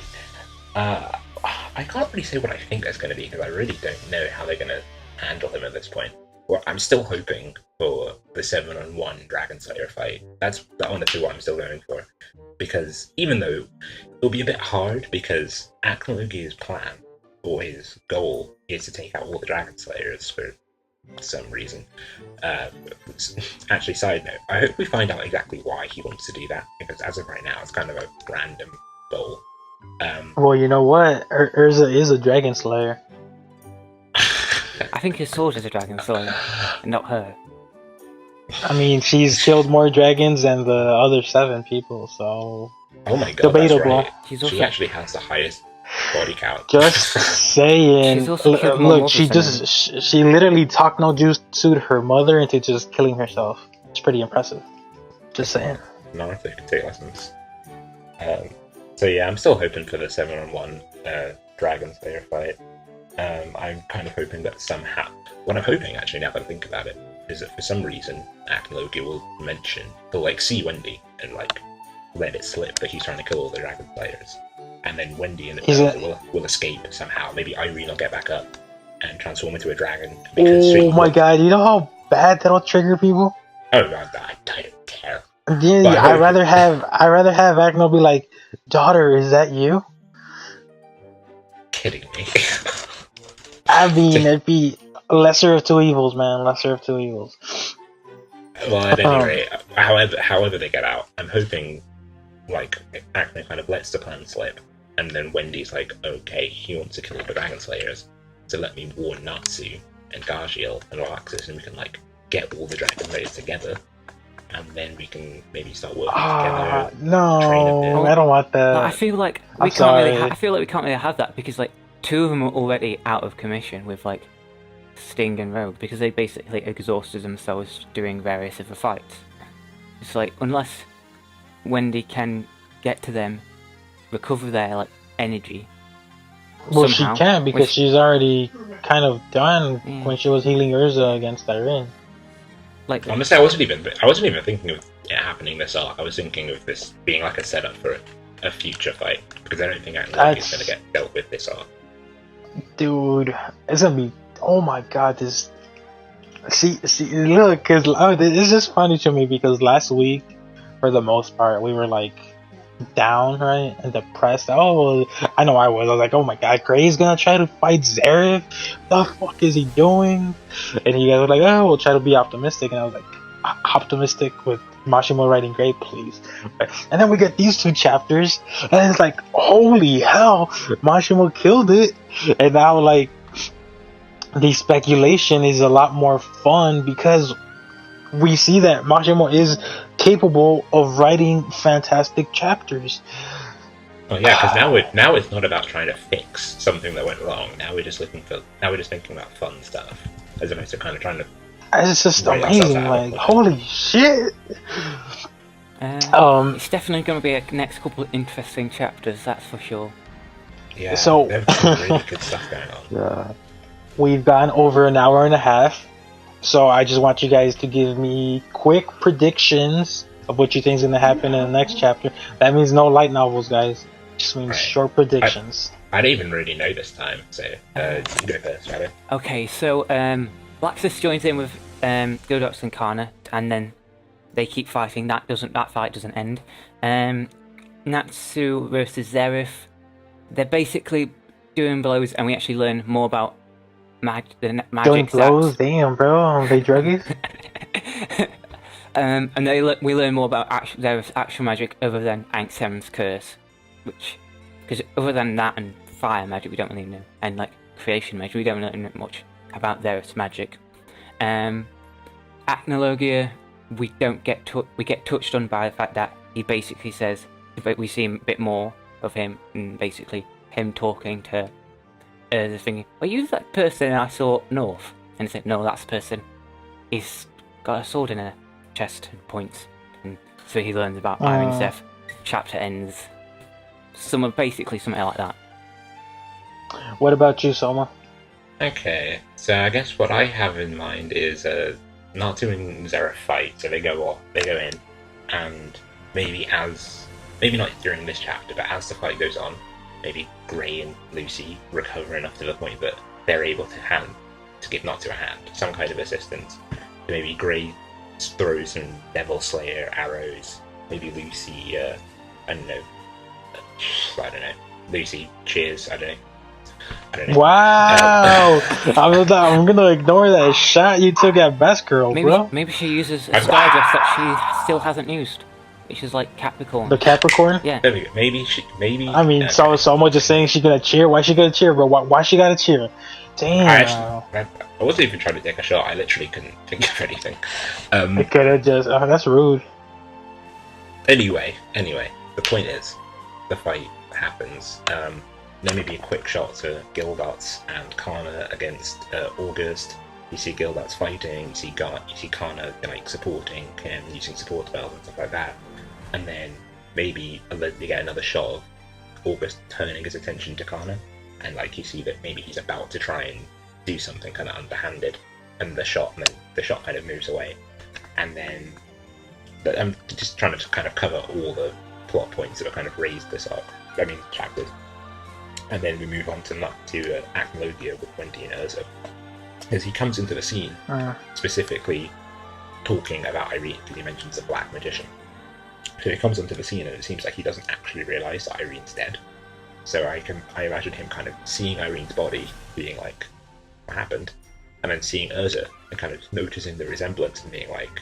I can't really say what I think that's going to be, because I really don't know how they're going to handle him at this point. Well, I'm still hoping for the 7-on-1 Dragon Slayer fight. That's honestly what I'm still going for. Because even though it'll be a bit hard, because Ethnologia's plan, or his goal, is to take out all the Dragon Slayers for some reason. Actually, side note, I hope we find out exactly why he wants to do that, because as of right now, it's kind of a random goal. Well, you know what? Urza is a Dragon Slayer. I think his sword is a Dragon Slayer, not her. I mean, she's killed more dragons than the other 7 people, so... Oh my God, debatable. That's right. She actually has the highest body count. Just saying. Look, she literally talked no jutsu'd her mother into just killing herself. It's pretty impressive. Just saying. Naruto could take lessons. So yeah, I'm still hoping for the 7-on-1 Dragon Slayer fight. I'm kind of hoping that somehow... What I'm hoping, actually, now that I think about it, is that for some reason, Ethnologia will mention... He'll, like, see Wendy and, like, let it slip that he's trying to kill all the Dragon Slayers. And then Wendy and the will escape somehow. Maybe Irene will get back up and transform into a dragon. Oh my God, you know how bad that'll trigger people. Oh, I don't care. Yeah, I'd rather have Agno be like, daughter, is that you? Kidding me. I mean, it'd be lesser of two evils, man. Lesser of two evils. Well, at any rate, however they get out, I'm hoping, like, Acme kind of lets the plan slip, and then Wendy's like, okay, he wants to kill all the Dragon Slayers, so let me warn Natsu and Gargiel and Roxas, and we can, like, get all the Dragon Slayers together, and then we can maybe start working together. No, I don't want that. I feel like we can't really have that because, like, two of them are already out of commission with, like, Sting and Rogue, because they basically exhausted themselves doing various other fights. It's like, unless Wendy can get to them, recover their, like, energy. Well, somehow, she can't because she's already kind of done when she was healing Urza against Irene. Like, honestly, I wasn't even thinking of it happening this arc. I was thinking of this being like a setup for a future fight, because I don't think Acme is going to get dealt with this arc. Dude, it's gonna be. Oh my god, this. See, look, because it's just funny to me because last week, for the most part, we were like down, right, and depressed. Oh, I know I was. I was like, oh my god, Gray's gonna try to fight Zareth. The fuck is he doing? And you guys were like, oh, we'll try to be optimistic, and I was like, optimistic with Mashimo writing Gray, please. And then we get these two chapters, and it's like, holy hell, Mashimo killed it, and now like. The speculation is a lot more fun because we see that Mashimo is capable of writing fantastic chapters. Oh yeah, because now it's not about trying to fix something that went wrong. Now we're just thinking about fun stuff as opposed to kind of trying to. It's just amazing, like holy shit. It's definitely going to be a next couple of interesting chapters, that's for sure. Yeah, so there's some really good stuff going on. Yeah. We've gone over an hour and a half, so I just want you guys to give me quick predictions of what you think is going to happen in the next chapter. That means no light novels, guys. It just means short predictions. I don't even really know this time, so you go first, Shadow. Okay, so Laxus joins in with Godox and Kana, and then they keep fighting. That fight doesn't end. Natsu versus Zareth. They're basically doing blows, and we actually learn more about magic. Doing blows, damn, bro. Are they druggies? And we learn more about Zareth's actual magic other than Ankh-Sem's curse, because other than that and fire magic, we don't really know, and like creation magic, we don't really know much about Zareth's magic. Acnologia, we get touched on by the fact that he basically says, but we see a bit more of him, and basically him talking to the thing. Are you that person I saw north? And he said, no, that's the person. He's got a sword in a chest and points, and so he learns about Iron Seth. Chapter ends. Basically something like that. What about you, Soma? Okay, so I guess what I have in mind is Natsu and Zareth fight, so they go in, and maybe not during this chapter, but as the fight goes on, maybe Gray and Lucy recover enough to the point that they're able to give Natsu a hand, some kind of assistance. So maybe Gray throws some Devil Slayer arrows, maybe Lucy, I don't know, Lucy cheers, I don't know. Wow! I'm gonna ignore that shot you took at Best Girl, bro. Maybe she uses a skydress that she still hasn't used, which is like Capricorn. The Capricorn? Yeah. There we go. Maybe. I mean, so Soma just saying she's gonna cheer. Why she gonna cheer, bro? Why she gotta cheer? Damn. I wasn't even trying to take a shot. I literally couldn't think of anything. It could have just. Oh, that's rude. Anyway, the point is, the fight happens. Then maybe a quick shot to Gildarts and Kana against August. You see Gildarts fighting. You see Kana like supporting him, using support spells and stuff like that. And then maybe you get another shot of August turning his attention to Kana, and like you see that maybe he's about to try and do something kind of underhanded, and the shot kind of moves away, and then. But I'm just trying to kind of cover all the plot points that are kind of raised this arc. I mean, chapters. And then we move on to Acnologia with Wendy and Urza. is he comes into the scene specifically talking about Irene, because he mentions the Black Magician. So he comes onto the scene and it seems like he doesn't actually realise that Irene's dead. So I imagine him kind of seeing Irene's body, being like, what happened? And then seeing Urza and kind of noticing the resemblance and being like,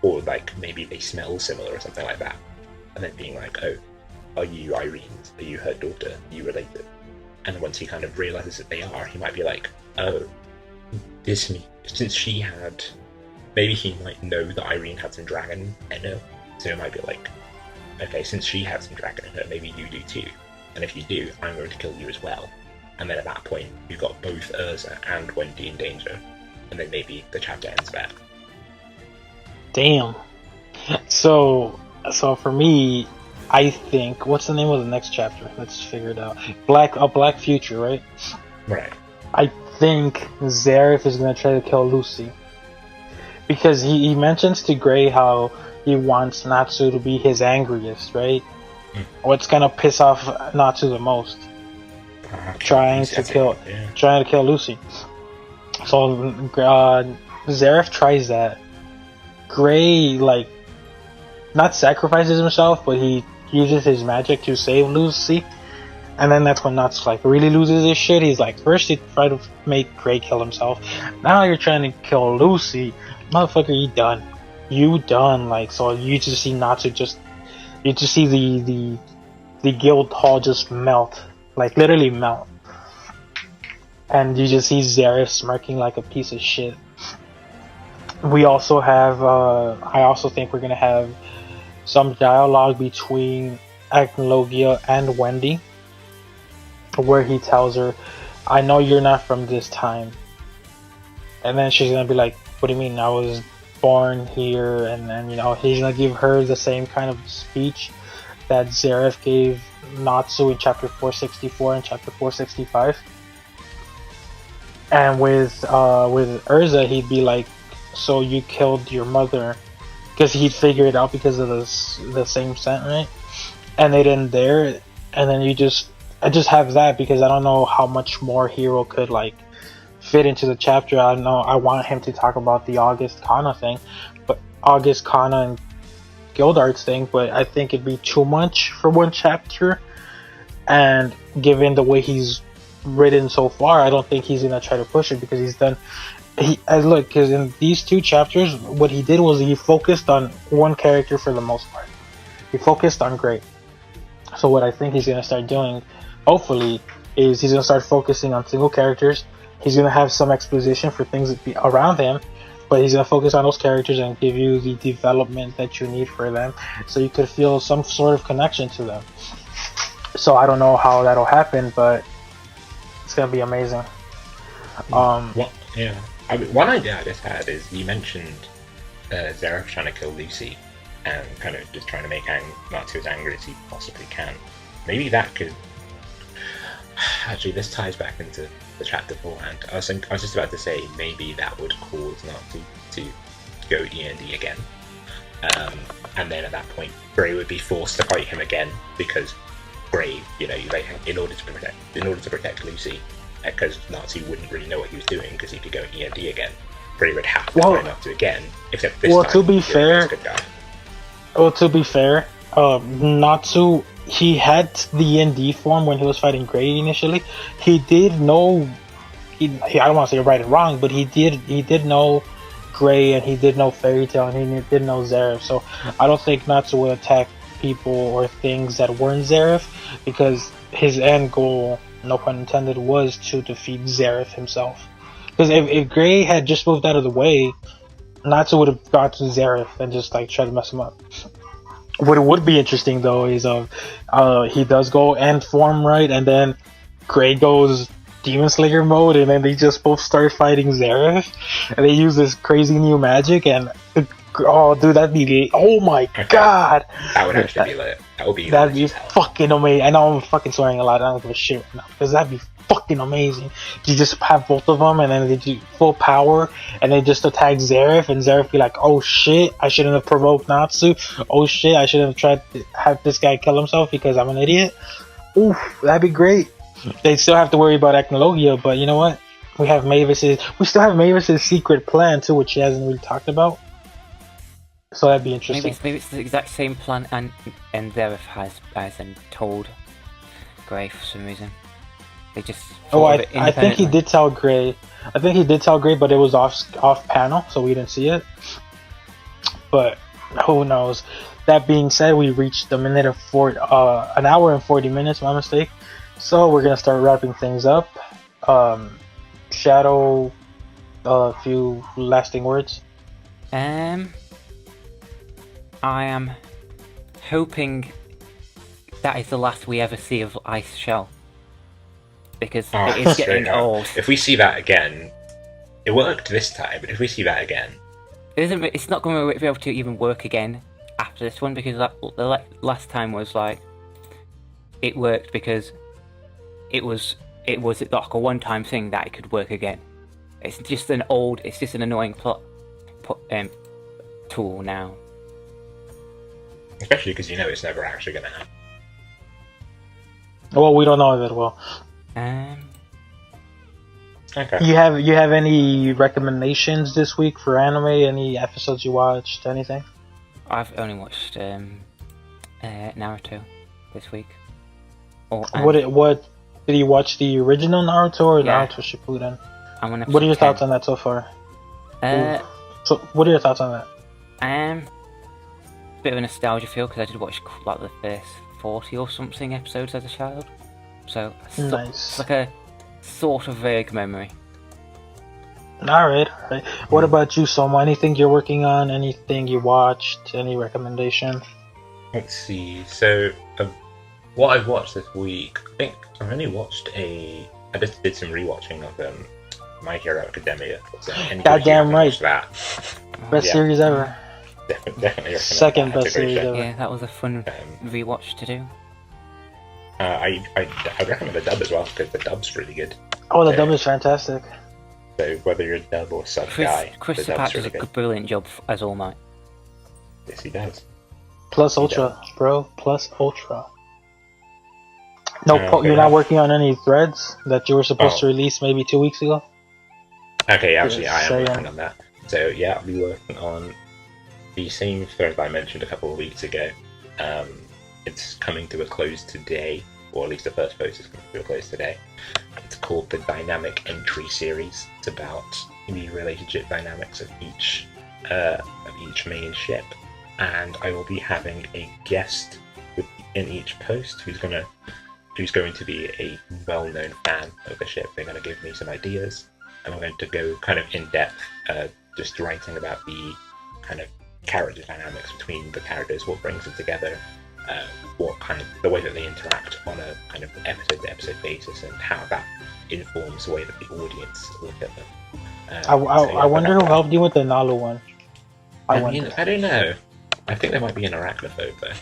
or like maybe they smell similar or something like that. And then being like, oh, are you Irene's? Are you her daughter? Are you related? And once he kind of realises that they are, he might be like, oh, since she had, maybe he might know that Irene had some dragon in her. So it might be like, okay, since she had some dragon in her, maybe you do too. And if you do, I'm going to kill you as well. And then at that point, you've got both Urza and Wendy in danger. And then maybe the chapter ends there. Damn. So for me, I think, what's the name of the next chapter? Let's figure it out. Black Future, right? Right. I think Zareth is going to try to kill Lucy. Because he mentions to Gray how he wants Natsu to be his angriest, right? What's going to piss off Natsu the most? Trying to kill Lucy. So Zareth tries that. Gray, like, not sacrifices himself, but he uses his magic to save Lucy. And then that's when Natsu like really loses his shit. He's like, first you try to make Gray kill himself, now you're trying to kill Lucy. Motherfucker, you done. You done. Like, so you just see Natsu you just see the guild hall just melt. Like, literally melt. And you just see Zareth smirking like a piece of shit. We also have, I also think we're gonna have some dialogue between Agnologia and Wendy, where he tells her, I know you're not from this time. And then she's gonna be like, what do you mean? I was born here. And then, you know, he's gonna give her the same kind of speech that Zareth gave Natsu in chapter 464 and chapter 465. And with Urza, he'd be like, so you killed your mother, because he'd figure it out because of the same scent, right? And they didn't dare. And then I just have that because I don't know how much more Hero could like fit into the chapter. I know I want him to talk about the August Kana thing, but August Kana and Gildart's thing, but I think it'd be too much for one chapter. And given the way he's written so far, I don't think he's gonna try to push it because he's done. Look, because in these two chapters, what he did was he focused on one character for the most part. He focused on Gray. So what I think he's gonna start doing, hopefully, is he's gonna start focusing on single characters. He's gonna have some exposition for things that be around him, but he's gonna focus on those characters and give you the development that you need for them, so you could feel some sort of connection to them. So I don't know how that'll happen, but it's gonna be amazing. Yeah. I mean, one idea I just had is you mentioned Zareth trying to kill Lucy and kind of just trying to make Natsu as angry as he possibly can. Maybe that could... Actually, this ties back into the chapter beforehand. I was just about to say maybe that would cause Natsu to go E&D again. And then at that point, Gray would be forced to fight him again because Gray, you know, in order to protect Lucy, because Natsu wouldn't really know what he was doing because he'd be going E&D again. Gray would have to fight Natsu again, except this time, to be fair, Natsu, he had the E&D form when he was fighting Gray initially. He did know, I don't want to say right and wrong, but he did know Gray, and he did know Fairy Tail, and he did know Zareth. So I don't think Natsu would attack people or things that weren't Zareth, because his end goal, no pun intended, was to defeat Zareth himself. Because if Gray had just moved out of the way, Natsu would have got to Zareth and just like tried to mess him up. What would be interesting though is he does go end form, right, and then Gray goes Demon Slayer mode, and then they just both start fighting Zareth, and they use this crazy new magic, and oh dude, that'd be, oh my god, that would actually be lit. That'd be fucking amazing. I know I'm fucking swearing a lot, I don't give a shit right now, because that'd be fucking amazing. You just have both of them, and then they do full power, and they just attack Zareth, and Zareth be like, oh shit, I shouldn't have provoked Natsu. Oh shit, I shouldn't have tried to have this guy kill himself because I'm an idiot. Oof, that'd be great. They'd still have to worry about Agnologia, but you know what? We have Mavis's. We still have Mavis's secret plan too, which she hasn't really talked about. So that'd be interesting. Maybe it's the exact same plan, and Zeref hasn't told Grey for some reason. They just. I think he did tell Grey. But it was off panel, so we didn't see it. But who knows? That being said, we reached an hour and 40 minutes. My mistake. So we're gonna start wrapping things up. Shadow, a few lasting words. I am hoping that is the last we ever see of Ice Shell, because it is getting old. If we see that again, it worked this time, but if we see that again, it's not going to be able to even work again after this one, because the last time was like it worked because it was like a one-time thing that it could work again. It's just an annoying tool now. Especially because it's never actually going to happen. Well, we don't know that well. Okay. You have any recommendations this week for anime? Any episodes you watched? Anything? I've only watched Naruto this week. What did you watch, the original Naruto or Naruto Shippuden? What are your thoughts on that so far? So what are your thoughts on that? Bit of a nostalgia feel, because I did watch like the first 40 or something episodes as a child, so nice. It's like a sort of vague memory. Alright. What about you, Soma? Anything you're working on? Anything you watched? Any recommendation? Let's see. So, what I've watched this week, I think I've only watched I just did some rewatching of My Hero Academia. So goddamn right. That. Best series ever. Definitely second best series ever. Yeah, that was a fun rewatch to do. I'd recommend the dub as well, because the dub's really good. Oh, the dub is fantastic. So whether you're a dub or sub guy, Chris Pratt does a brilliant job as All Might. Yes, he does. Plus Ultra, bro. Plus Ultra. No, you're not working on any threads that you were supposed to release maybe 2 weeks ago? Okay, actually, I am working on that. So yeah, I'll be working on the same thread I mentioned a couple of weeks ago. It's coming to a close today, or at least the first post is coming to a close today. It's called the Dynamic Entry Series. It's about the relationship dynamics of each main ship, and I will be having a guest in each post who's going to be a well-known fan of the ship. They're going to give me some ideas, and I'm going to go kind of in depth, just writing about the kind of character dynamics between the characters, what brings them together, what kind of the way that they interact on a kind of episode-to-episode basis, and how that informs the way that the audience look at them. I wonder who helped you with the Nalu one. I don't know. I think there might be an arachnophobe there.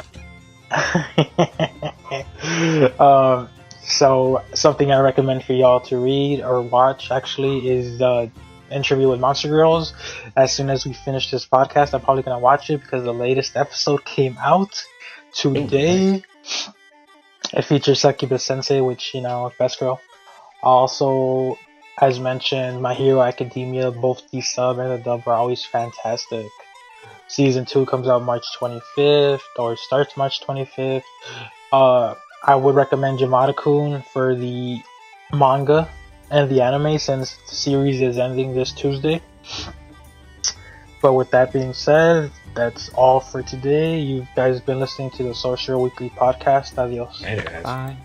So something I recommend for y'all to read or watch actually is the interview with Monster Girls. As soon as we finish this podcast, I'm probably gonna watch it because the latest episode came out today. It features Succubus Sensei, which best girl. Also, as mentioned, My Hero Academia, both the sub and the dub are always fantastic. Season 2 comes out March 25th, or starts March 25th. I would recommend Yamada-kun for the manga and the anime, since the series is ending this Tuesday. But with that being said, that's all for today. You guys have been listening to the Sorcerer Weekly podcast. Adios. Bye.